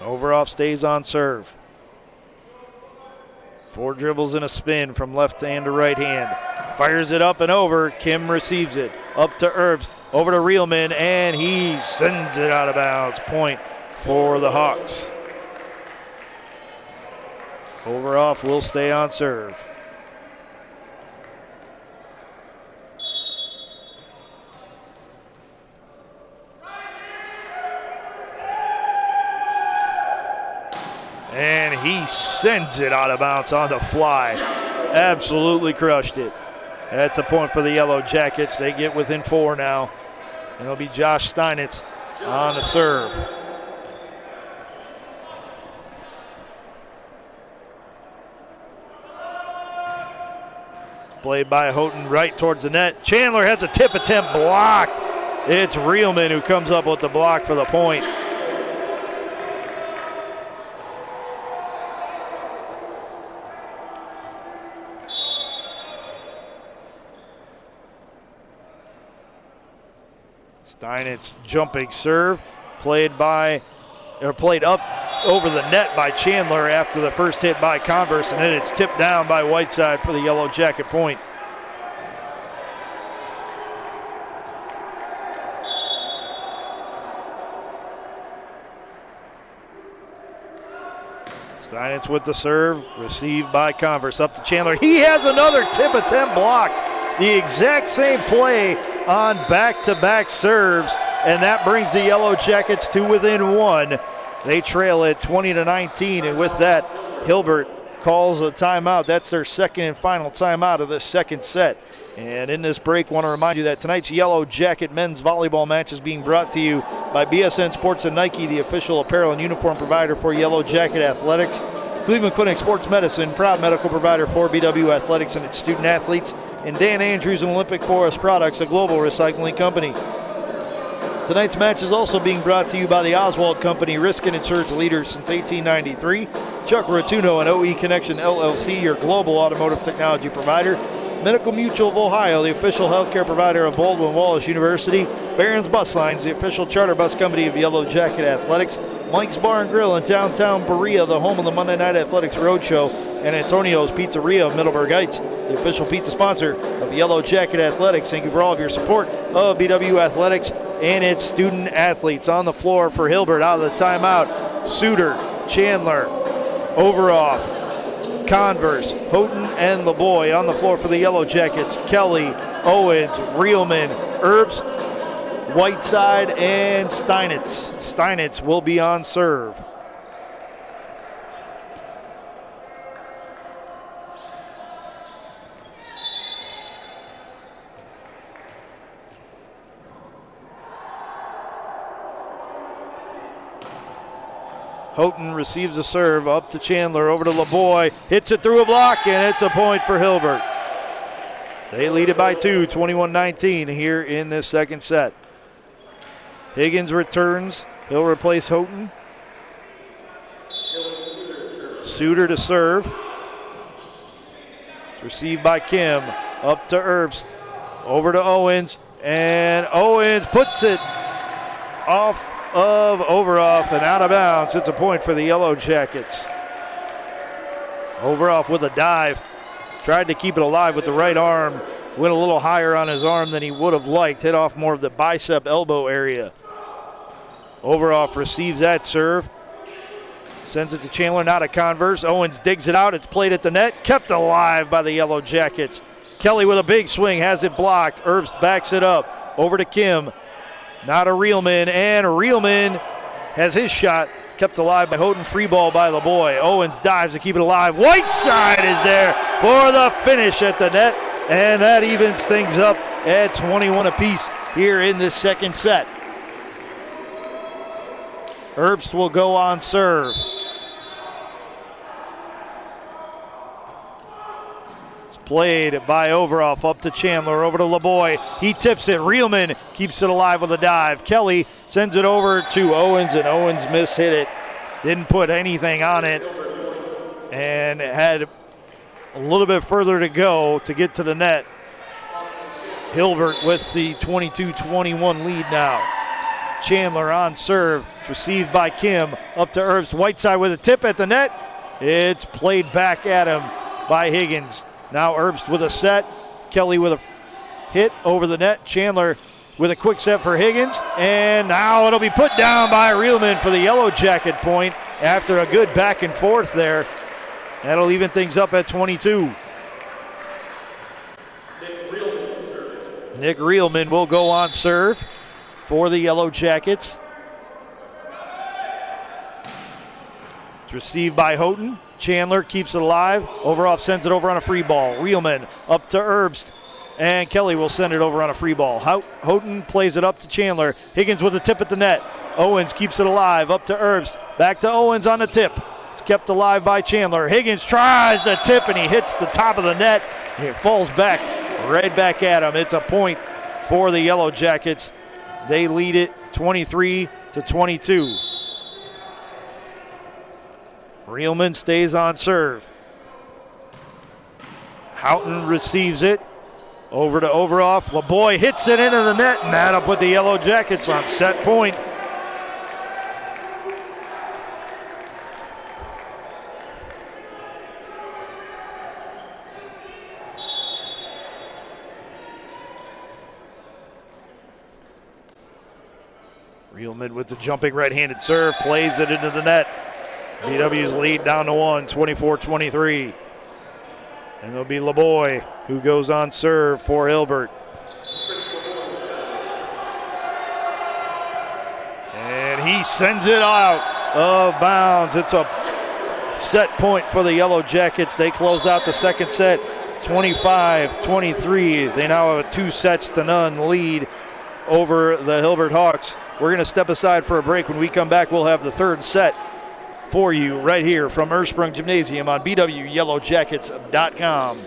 Overhoff stays on serve. 4 dribbles and a spin from left hand to right hand. Fires it up and over. Kim receives it. Up to Erbst. Over to Reelman, and he sends it out of bounds. Point for the Hawks. Overhoff will stay on serve. And he sends it out of bounds on the fly. Absolutely crushed it. That's a point for the Yellow Jackets. They get within 4 now. And it'll be Josh Steinitz on the serve. Played by Houghton right towards the net. Chandler has a tip attempt blocked. It's Reelman who comes up with the block for the point. Steinitz jumping serve, played up over the net by Chandler after the first hit by Converse, and then it's tipped down by Whiteside for the Yellow Jacket point. Steinitz with the serve, received by Converse, up to Chandler. He has another tip attempt blocked. The exact same play on back-to-back serves, and that brings the Yellow Jackets to within 1. They trail it 20-19, and with that, Hilbert calls a timeout. That's their second and final timeout of this second set. And in this break, want to remind you that tonight's Yellow Jacket men's volleyball match is being brought to you by BSN Sports and Nike, the official apparel and uniform provider for Yellow Jacket Athletics. Cleveland Clinic Sports Medicine, proud medical provider for BW Athletics and its student athletes. And Dan Andrews and Olympic Forest Products, a global recycling company. Tonight's match is also being brought to you by the Oswald Company, risk and insurance leaders since 1893. Chuck Rotuno and OE Connection LLC, your global automotive technology provider. Medical Mutual of Ohio, the official healthcare provider of Baldwin Wallace University. Barron's Bus Lines, the official charter bus company of Yellow Jacket Athletics. Mike's Bar and Grill in downtown Berea, the home of the Monday Night Athletics Roadshow. And Antonio's Pizzeria of Middleburg Heights, the official pizza sponsor of Yellow Jacket Athletics. Thank you for all of your support of BW Athletics and its student athletes. On the floor for Hilbert out of the timeout, Suter, Chandler, Overoff, Converse, Houghton, and LeBoy. On the floor for the Yellow Jackets, Kelly, Owens, Reelman, Herbst, Whiteside, and Steinitz. Steinitz will be on serve. Houghton receives a serve up to Chandler, over to LeBoy, hits it through a block, and it's a point for Hilbert. They lead it by 2, 21-19 here in this second set. Higgins returns. He'll replace Houghton. Suter to serve. It's received by Kim. Up to Herbst. Over to Owens. And Owens puts it off of Overoff and out of bounds. It's a point for the Yellow Jackets. Overoff with a dive. Tried to keep it alive with the right arm. Went a little higher on his arm than he would have liked. Hit off more of the bicep elbow area. Overoff receives that serve. Sends it to Chandler, not a Converse. Owens digs it out. It's played at the net. Kept alive by the Yellow Jackets. Kelly with a big swing. Has it blocked. Herbst backs it up. Over to Kim. Not a Reelman, and Reelman has his shot kept alive by Houghton. Free ball by LeBoy. Owens dives to keep it alive. Whiteside is there for the finish at the net, and that evens things up at 21 apiece here in this second set. Herbst will go on serve. Played by Overoff up to Chandler, over to LeBoy. He tips it. Reelman keeps it alive with a dive. Kelly sends it over to Owens, and Owens mishit it. Didn't put anything on it and had a little bit further to go to get to the net. Hilbert with the 22-21 lead now. Chandler on serve. It's received by Kim. Up to Herbst. Whiteside with a tip at the net. It's played back at him by Higgins. Now Herbst with a set. Kelly with a hit over the net. Chandler with a quick set for Higgins. And now it'll be put down by Reelman for the Yellow Jacket point after a good back and forth there. That'll even things up at 22. Nick Reelman will go on serve for the Yellow Jackets. It's received by Houghton. Chandler keeps it alive. Overoff sends it over on a free ball. Reelman up to Herbst. And Kelly will send it over on a free ball. Houghton plays it up to Chandler. Higgins with a tip at the net. Owens keeps it alive. Up to Herbst. Back to Owens on the tip. It's kept alive by Chandler. Higgins tries the tip and he hits the top of the net. And it falls back, right back at him. It's a point for the Yellow Jackets. They lead it 23-22. Reelman stays on serve. Houghton receives it. Over to Overoff. LeBoy hits it into the net, and that'll put the Yellow Jackets on set point. Reelman with the jumping right-handed serve, plays it into the net. BW's lead down to 1, 24-23. And it'll be LeBoy who goes on serve for Hilbert. And he sends it out of bounds. It's a set point for the Yellow Jackets. They close out the second set 25-23. They now have a 2-0 lead over the Hilbert Hawks. We're going to step aside for a break. When we come back, we'll have the third set for you right here from Ursprung Gymnasium on BWYellowJackets.com.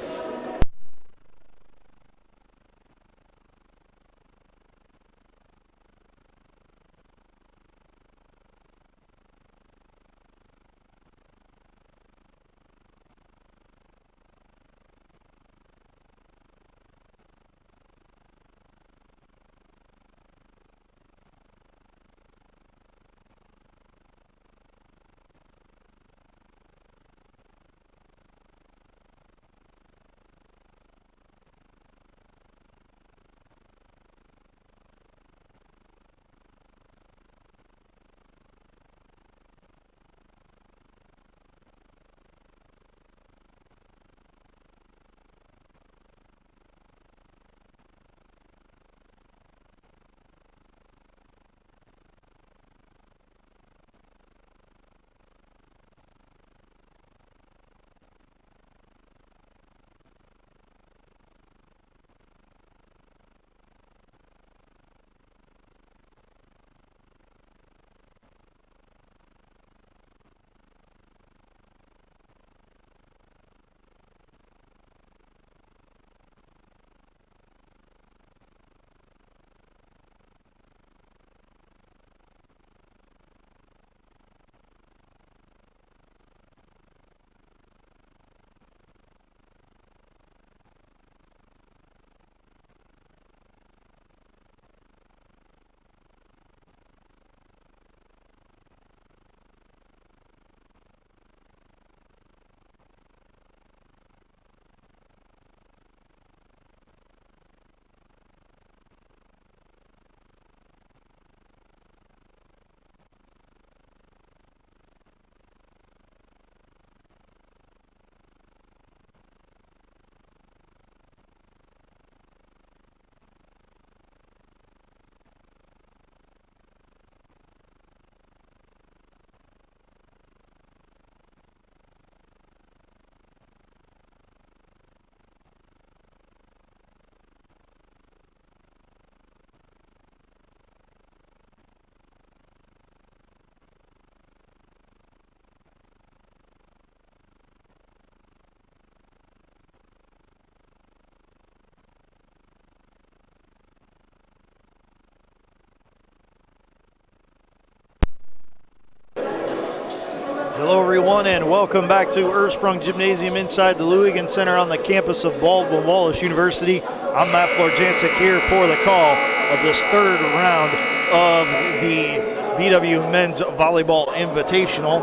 Hello everyone and welcome back to Ursprung Gymnasium inside the Lou Higgins Center on the campus of Baldwin Wallace University. I'm Matt Florjancic here for the call of this third round of the BW Men's Volleyball Invitational,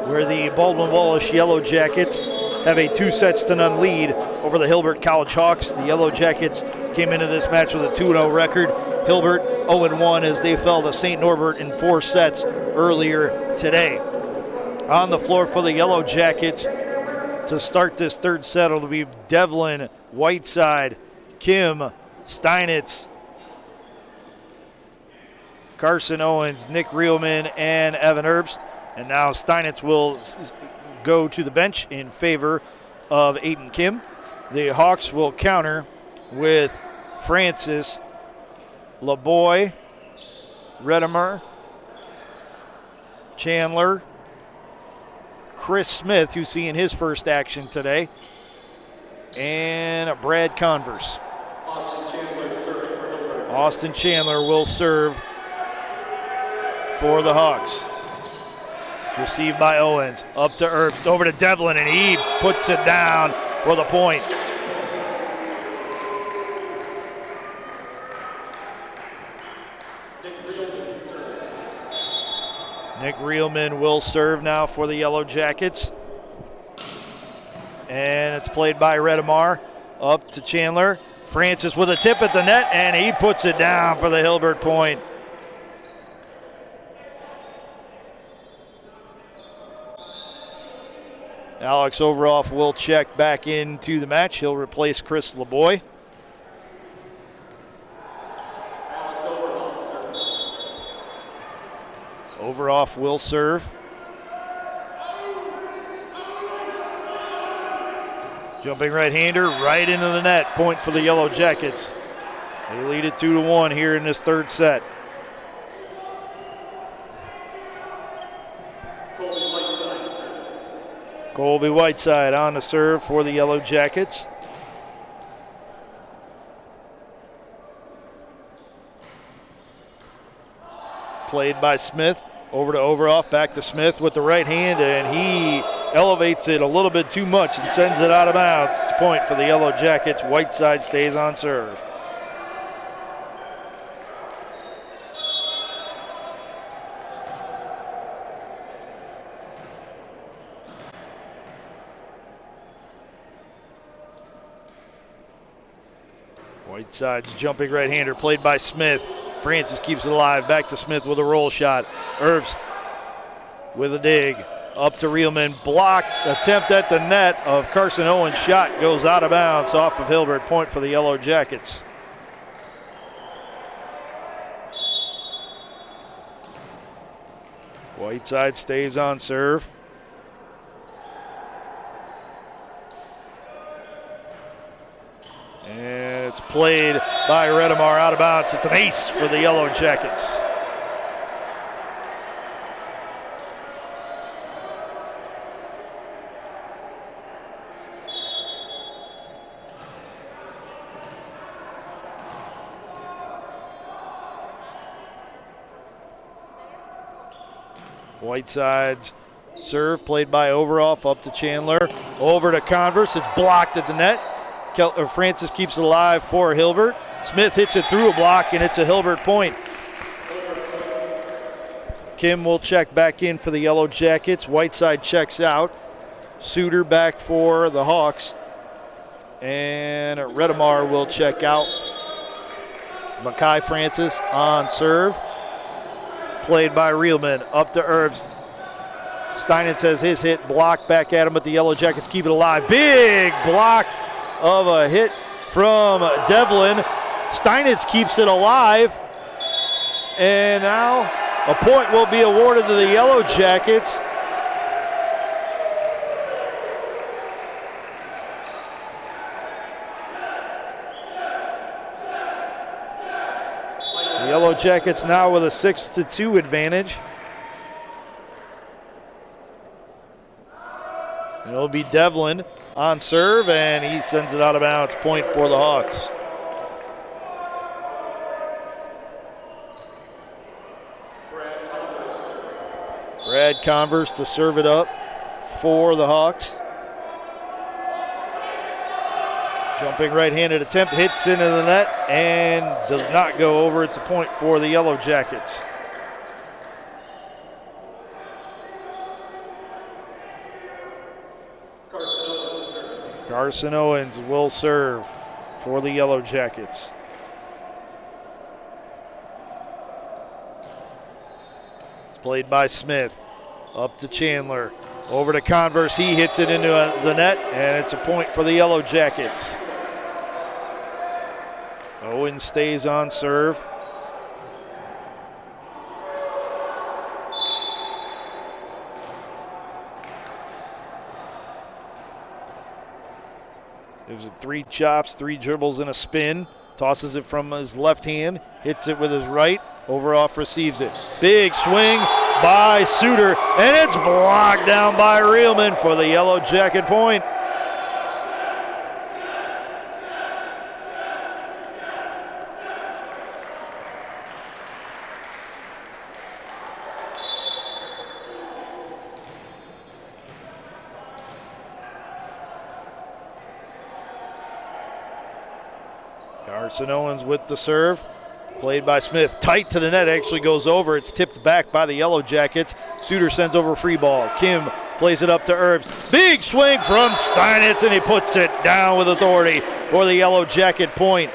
where the Baldwin Wallace Yellow Jackets have a 2-0 lead over the Hilbert College Hawks. The Yellow Jackets came into this match with a 2-0 record. Hilbert 0-1 as they fell to St. Norbert in 4 sets earlier today. On the floor for the Yellow Jackets to start this third set, it'll be Devlin, Whiteside, Kim, Steinitz, Carson Owens, Nick Reelman, and Evan Herbst. And now Steinitz will go to the bench in favor of Aiden Kim. The Hawks will counter with Francis, LeBoy, Redimer, Chandler, Chris Smith, who's seeing his first action today, and Brad Converse. Austin Chandler will serve for the Hawks. It's received by Owens. Up to Herbst, over to Devlin, and he puts it down for the point. Nick Reelman will serve now for the Yellow Jackets. And it's played by Redemar. Up to Chandler. Francis with a tip at the net, and he puts it down for the Hilbert point. Alex Overoff will check back into the match. He'll replace Chris LeBoy. Overoff will serve. Jumping right-hander right into the net. Point for the Yellow Jackets. They lead it 2-1 here in this third set. Colby Whiteside on the serve for the Yellow Jackets. Played by Smith. Over to Overoff, back to Smith with the right hand, and he elevates it a little bit too much and sends it out of bounds. It's a point for the Yellow Jackets. Whiteside stays on serve. Whiteside's jumping right-hander played by Smith. Francis keeps it alive. Back to Smith with a roll shot. Herbst with a dig. Up to Reelman. Blocked. Attempt at the net of Carson Owens. Shot goes out of bounds off of Hilbert. Point for the Yellow Jackets. Whiteside stays on serve. And it's played by Redemar out of bounds. It's an ace for the Yellow Jackets. Whiteside's serve played by Overoff up to Chandler. Over to Converse. It's blocked at the net. Francis keeps it alive for Hilbert. Smith hits it through a block, and it's a Hilbert point. Kim will check back in for the Yellow Jackets. Whiteside checks out. Suter back for the Hawks. And Redemar will check out. Mackay Francis on serve. It's played by Reelman. Up to Herbst. Steinitz has his hit blocked back at him, but the Yellow Jackets keep it alive. Big block of a hit from Devlin. Steinitz keeps it alive. And now a point will be awarded to the Yellow Jackets. The Yellow Jackets now with a 6-2 advantage. And it'll be Devlin on serve, and he sends it out of bounds. Point for the Hawks. Brad Converse to serve it up for the Hawks. Jumping right-handed attempt, hits into the net and does not go over. It's a point for the Yellow Jackets. Carson Owens will serve for the Yellow Jackets. It's played by Smith. Up to Chandler. Over to Converse. He hits it into the net, and it's a point for the Yellow Jackets. Owens stays on serve. Gives it 3 chops, 3 dribbles, and a spin. Tosses it from his left hand. Hits it with his right. Overoff receives it. Big swing by Suter, and it's blocked down by Reelman for the Yellow Jacket point. Carson Owens with the serve. Played by Smith. Tight to the net. Actually goes over. It's tipped back by the Yellow Jackets. Suter sends over free ball. Kim plays it up to Herbst. Big swing from Steinitz, and he puts it down with authority for the Yellow Jacket point.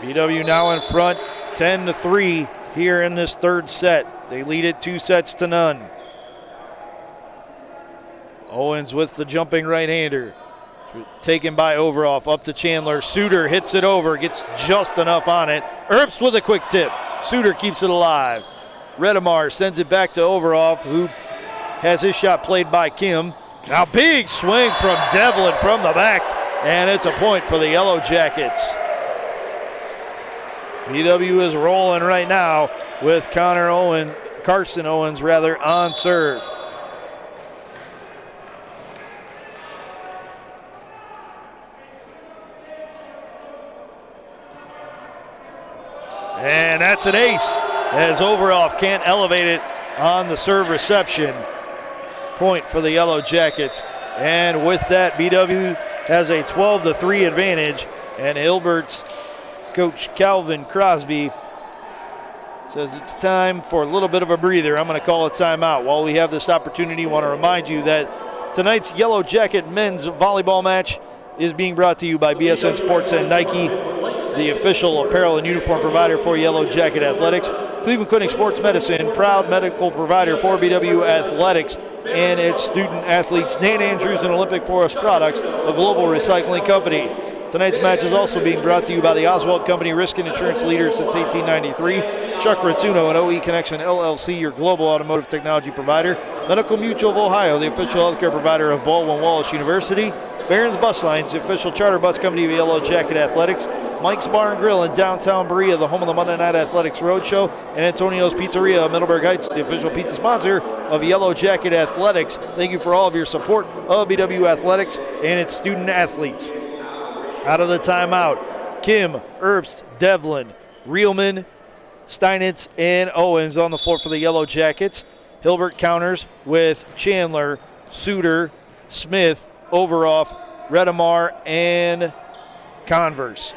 BW now in front 10-3 here in this third set. They lead it 2-0. Owens with the jumping right-hander. Taken by Overoff, up to Chandler. Suter hits it over, gets just enough on it. Herbst with a quick tip. Suter keeps it alive. Redemar sends it back to Overoff, who has his shot played by Kim. Now big swing from Devlin from the back, and it's a point for the Yellow Jackets. BW is rolling right now with Carson Owens on serve. And that's an ace as Overoff can't elevate it on the serve reception. Point for the Yellow Jackets. And with that, BW has a 12-3 advantage, and Hilbert's coach Calvin Crosby says it's time for a little bit of a breather. I'm going to call a timeout. While we have this opportunity, I want to remind you that tonight's Yellow Jacket men's volleyball match is being brought to you by BSN Sports and Nike, the official apparel and uniform provider for Yellow Jacket Athletics. Cleveland Clinic Sports Medicine, proud medical provider for BW Athletics and its student athletes. Dan Andrews and Olympic Forest Products, a global recycling company. Tonight's match is also being brought to you by the Oswald Company, risk and insurance leader since 1893. Chuck Ritsuno and OE Connection LLC, your global automotive technology provider. Medical Mutual of Ohio, the official healthcare provider of Baldwin Wallace University. Barron's Bus Lines, the official charter bus company of Yellow Jacket Athletics. Mike's Bar and Grill in downtown Berea, the home of the Monday Night Athletics Roadshow. And Antonio's Pizzeria of Middleburg Heights, the official pizza sponsor of Yellow Jacket Athletics. Thank you for all of your support of BW Athletics and its student athletes. Out of the timeout, Kim, Herbst, Devlin, Reelman, Steinitz, and Owens on the floor for the Yellow Jackets. Hilbert counters with Chandler, Suter, Smith, Overoff, Redemar, and Converse.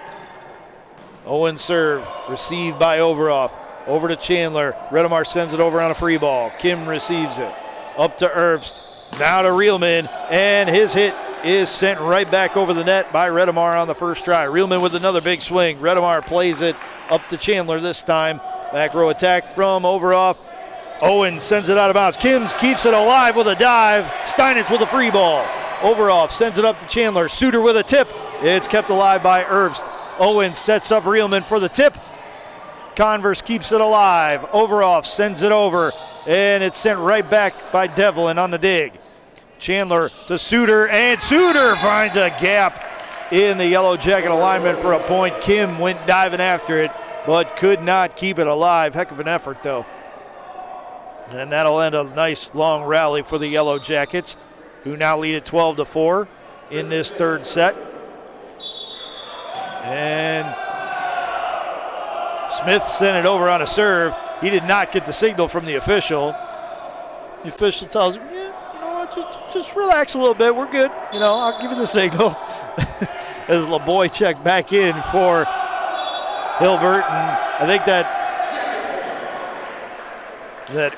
Owens serve, received by Overoff. Over to Chandler. Redemar sends it over on a free ball. Kim receives it. Up to Herbst. Now to Reelman, and his hit is sent right back over the net by Redemar on the first try. Reelman with another big swing. Redemar plays it up to Chandler this time. Back row attack from Overoff. Owens sends it out of bounds. Kim keeps it alive with a dive. Steinitz with a free ball. Overoff sends it up to Chandler. Suter with a tip. It's kept alive by Herbst. Owens sets up Reelman for the tip. Converse keeps it alive. Overoff sends it over, and it's sent right back by Devlin on the dig. Chandler to Suter, and Suter finds a gap in the Yellow Jacket alignment for a point. Kim went diving after it, but could not keep it alive. Heck of an effort, though. And that'll end a nice long rally for the Yellow Jackets, who now lead at 12-4 in this third set. And Smith sent it over on a serve. He did not get the signal from the official. The official tells him, yeah, you know what, just relax a little bit. We're good. You know, I'll give you the signal. As LeBoy checked back in for Hilbert. And I think that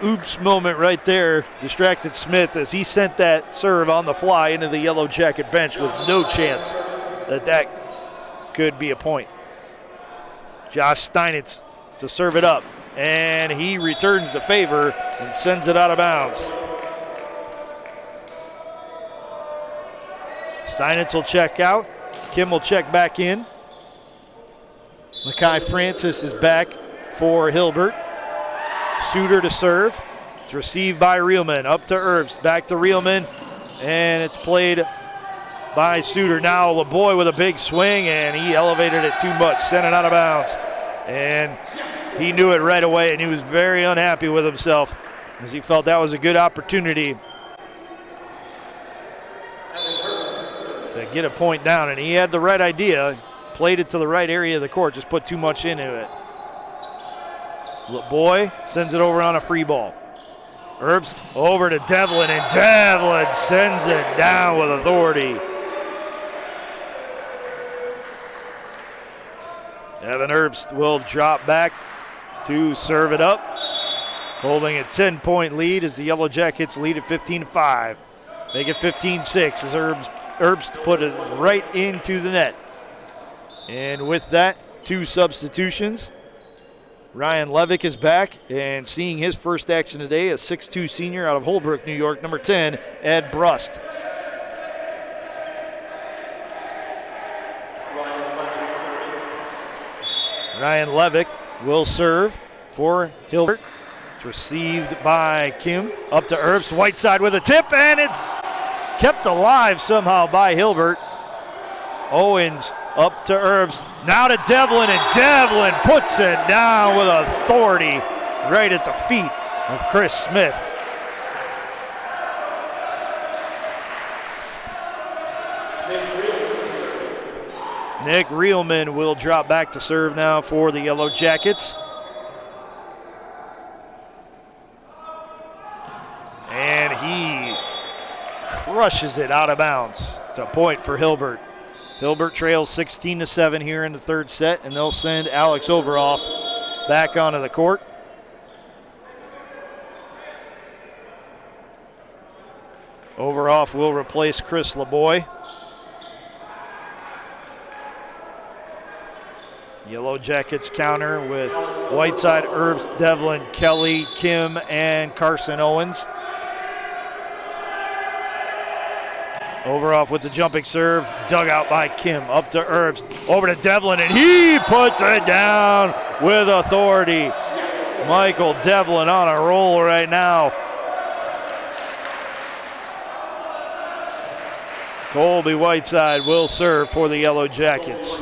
oops moment right there distracted Smith as he sent that serve on the fly into the Yellow Jacket bench with no chance that could be a point. Josh Steinitz to serve it up, and he returns the favor and sends it out of bounds. Steinitz will check out. Kim will check back in. Mackay Francis is back for Hilbert. Suter to serve. It's received by Reelman. Up to Herbst. Back to Reelman. And it's played by Suter. Now LeBoy with a big swing, and he elevated it too much. Sent it out of bounds. And he knew it right away, and he was very unhappy with himself as he felt that was a good opportunity to get a point down. And he had the right idea. Played it to the right area of the court. Just put too much into it. LeBoy sends it over on a free ball. Herbst over to Devlin, and Devlin sends it down with authority. Evan Herbst will drop back to serve it up. Holding a 10-point lead as the Yellow Jackets lead at 15-5. Make it 15-6 as Herbst put it right into the net. And with that, 2 substitutions. Ryan Levick is back and seeing his first action today, a 6'2 senior out of Holbrook, New York, number 10, Ed Brust. Ryan Levick will serve for Hilbert. Received by Kim. Up to Herbst. Whiteside with a tip, and it's kept alive somehow by Hilbert. Owens up to Herbst. Now to Devlin, and Devlin puts it down with authority right at the feet of Chris Smith. Nick Reelman will drop back to serve now for the Yellow Jackets. And he crushes it out of bounds. It's a point for Hilbert. Hilbert trails 16-7 here in the third set, and they'll send Alex Overoff back onto the court. Overoff will replace Chris LeBoy. Yellow Jackets counter with Whiteside, Herbst, Devlin, Kelly, Kim, and Carson Owens. Overoff with the jumping serve, dug out by Kim, up to Herbst, over to Devlin, and he puts it down with authority. Michael Devlin on a roll right now. Colby Whiteside will serve for the Yellow Jackets.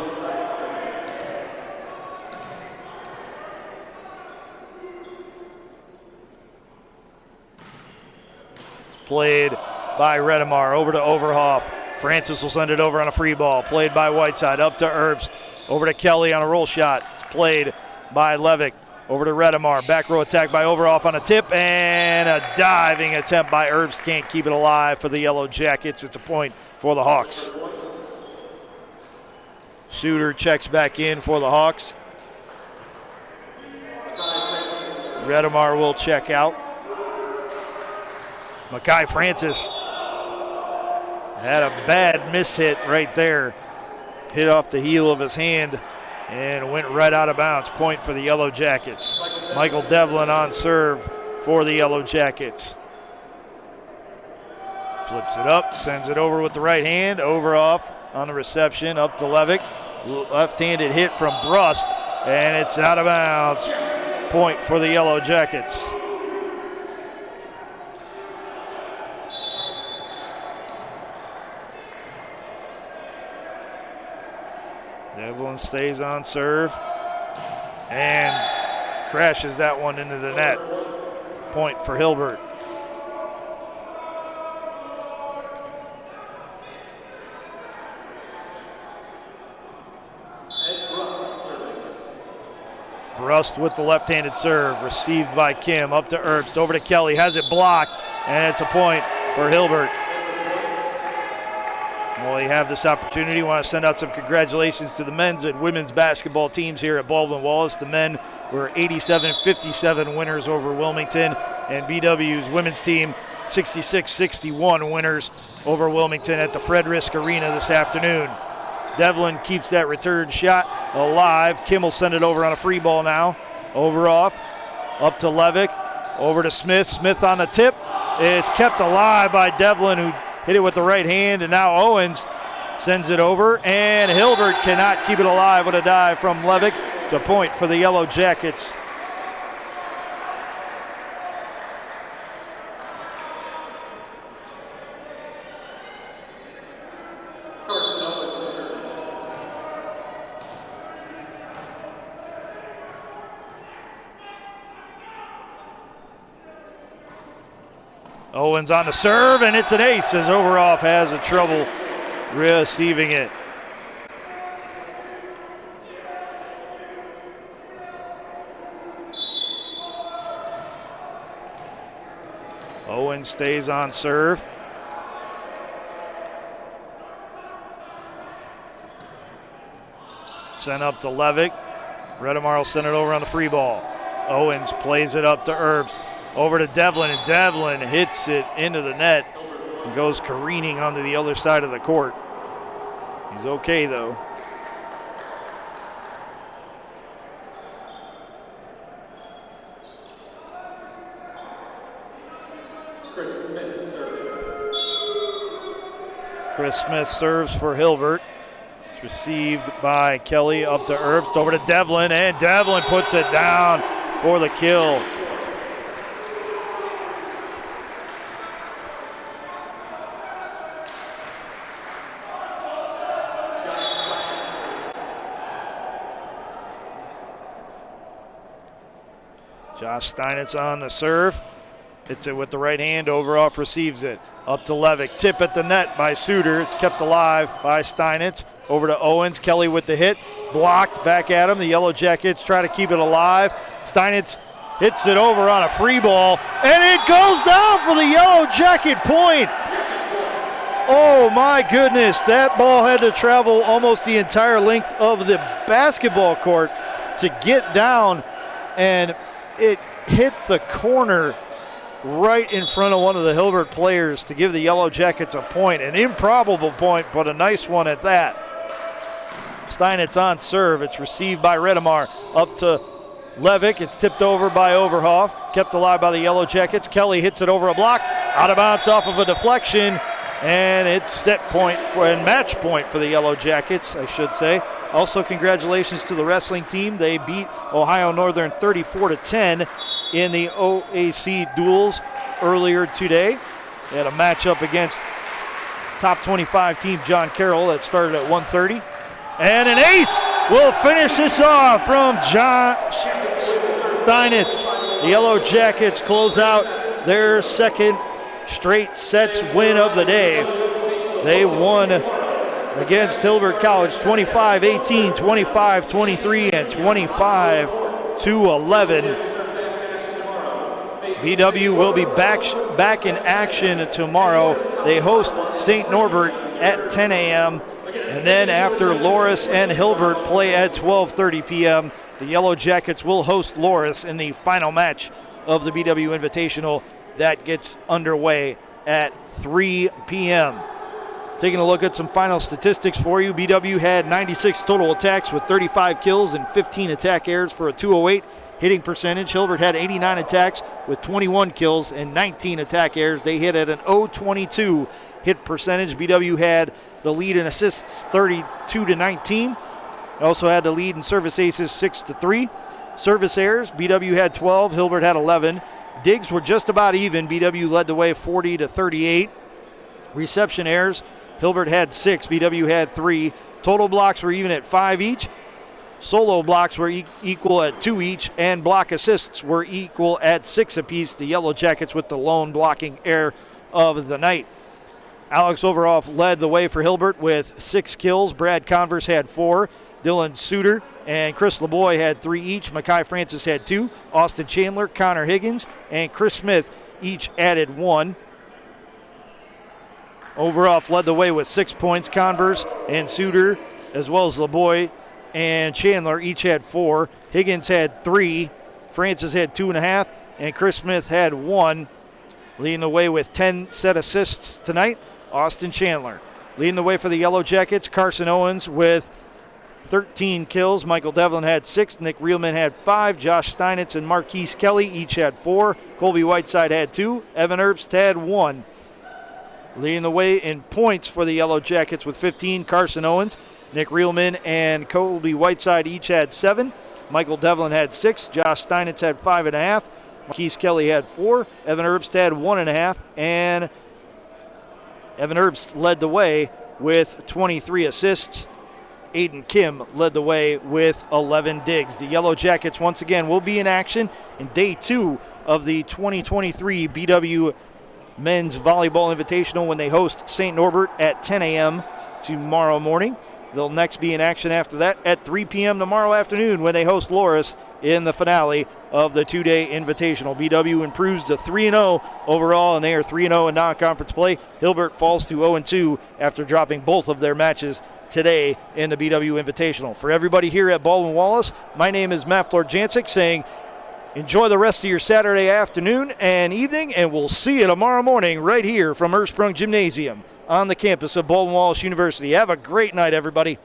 Played by Redemar, over to Overhoff. Francis will send it over on a free ball. Played by Whiteside, up to Herbst. Over to Kelly on a roll shot. It's played by Levick. Over to Redemar. Back row attack by Overhoff on a tip, and a diving attempt by Herbst. Can't keep it alive for the Yellow Jackets. It's a point for the Hawks. Suter checks back in for the Hawks. Redemar will check out. Makai Francis had a bad mishit right there. Hit off the heel of his hand and went right out of bounds. Point for the Yellow Jackets. Michael Devlin on serve for the Yellow Jackets. Flips it up, sends it over with the right hand. Overoff on the reception, up to Levick. Left-handed hit from Brust, and it's out of bounds. Point for the Yellow Jackets. Devlin stays on serve and crashes that one into the net. Point for Hilbert. Brust with the left-handed serve, received by Kim, up to Herbst, over to Kelly, has it blocked, and it's a point for Hilbert. While you have this opportunity, I want to send out some congratulations to the men's and women's basketball teams here at Baldwin Wallace. The men were 87-57 winners over Wilmington, and BW's women's team 66-61 winners over Wilmington at the Fred Risk Arena this afternoon. Devlin keeps that return shot alive. Kim will send it over on a free ball now. Overoff, up to Levick, over to Smith. Smith on the tip. It's kept alive by Devlin, who hit it with the right hand, and now Owens sends it over, and Hilbert cannot keep it alive with a dive from Levick. It's a point for the Yellow Jackets. Owens on the serve, and it's an ace as Overoff has a trouble receiving it. Owens stays on serve. Sent up to Levick. Redemar will send it over on the free ball. Owens plays it up to Herbst. Over to Devlin, and Devlin hits it into the net and goes careening onto the other side of the court. He's okay, though. Chris Smith serving. Chris Smith serves for Hilbert. It's received by Kelly, up to Herbst, over to Devlin, and Devlin puts it down for the kill. Josh Steinitz on the serve. Hits it with the right hand. Overoff receives it. Up to Levick. Tip at the net by Suter. It's kept alive by Steinitz. Over to Owens. Kelly with the hit. Blocked. Back at him. The Yellow Jackets try to keep it alive. Steinitz hits it over on a free ball. And it goes down for the Yellow Jacket point. Oh my goodness. That ball had to travel almost the entire length of the basketball court to get down. And it hit the corner right in front of one of the Hilbert players to give the Yellow Jackets a point. An improbable point, but a nice one at that. Steinitz on serve. It's received by Redemar. Up to Levick. It's tipped over by Overhoff. Kept alive by the Yellow Jackets. Kelly hits it over a block. Out of bounds off of a deflection. And it's set point and match point for the Yellow Jackets, I should say. Also, congratulations to the wrestling team. They beat Ohio Northern 34-10 in the OAC duels earlier today. They had a matchup against top 25 team John Carroll that started at 1:30. And an ace will finish this off from Josh Steinitz. The Yellow Jackets close out their second straight sets win of the day. They won against Hilbert College 25-18, 25-23, and 25-11. VW will be back in action tomorrow. They host St. Norbert at 10 a.m. And then after Loris and Hilbert play at 12:30 p.m., the Yellow Jackets will host Loris in the final match of the BW Invitational that gets underway at 3 p.m. Taking a look at some final statistics for you. BW had 96 total attacks with 35 kills and 15 attack errors for a 208 hitting percentage. Hilbert had 89 attacks with 21 kills and 19 attack errors. They hit at an 0.22 hit percentage. BW had the lead in assists 32-19. They also had the lead in service aces 6-3. Service errors, BW had 12, Hilbert had 11. Digs were just about even. BW led the way 40-38. Reception errors, Hilbert had 6, BW had 3. Total blocks were even at 5 each. Solo blocks were equal at 2 each, and block assists were equal at 6 apiece. The Yellow Jackets with the lone blocking error of the night. Alex Overhoff led the way for Hilbert with 6 kills. Brad Converse had 4. Dylan Suter and Chris LeBoy had 3 each. Mackay Francis had 2. Austin Chandler, Connor Higgins, and Chris Smith each added 1. Overhoff led the way with 6 points. Converse and Suter, as well as LeBoy and Chandler, each had 4. Higgins had 3. Francis had 2.5. And Chris Smith had 1. Leading the way with 10 set assists tonight, Austin Chandler. Leading the way for the Yellow Jackets, Carson Owens with 13 kills. Michael Devlin had 6. Nick Reelman had 5. Josh Steinitz and Marquise Kelly each had 4. Colby Whiteside had 2. Evan Herbst had 1. Leading the way in points for the Yellow Jackets with 15, Carson Owens. Nick Reelman and Colby Whiteside each had 7. Michael Devlin had 6. Josh Steinitz had 5.5. Marquise Kelly had 4. Evan Herbst had 1.5. And Evan Herbst led the way with 23 assists. Aiden Kim led the way with 11 digs. The Yellow Jackets once again will be in action in day 2 of the 2023 BW Men's Volleyball Invitational when they host St. Norbert at 10 a.m. tomorrow morning. They'll next be in action after that at 3 p.m. tomorrow afternoon when they host Loris in the finale of the 2-day Invitational. BW improves to 3-0 overall, and they are 3-0 in non-conference play. Hilbert falls to 0-2 after dropping both of their matches today in the BW Invitational. For everybody here at Baldwin Wallace, my name is Matt Flor-Jancic saying enjoy the rest of your Saturday afternoon and evening, and we'll see you tomorrow morning right here from Ursprung Gymnasium on the campus of Baldwin Wallace University. Have a great night, everybody.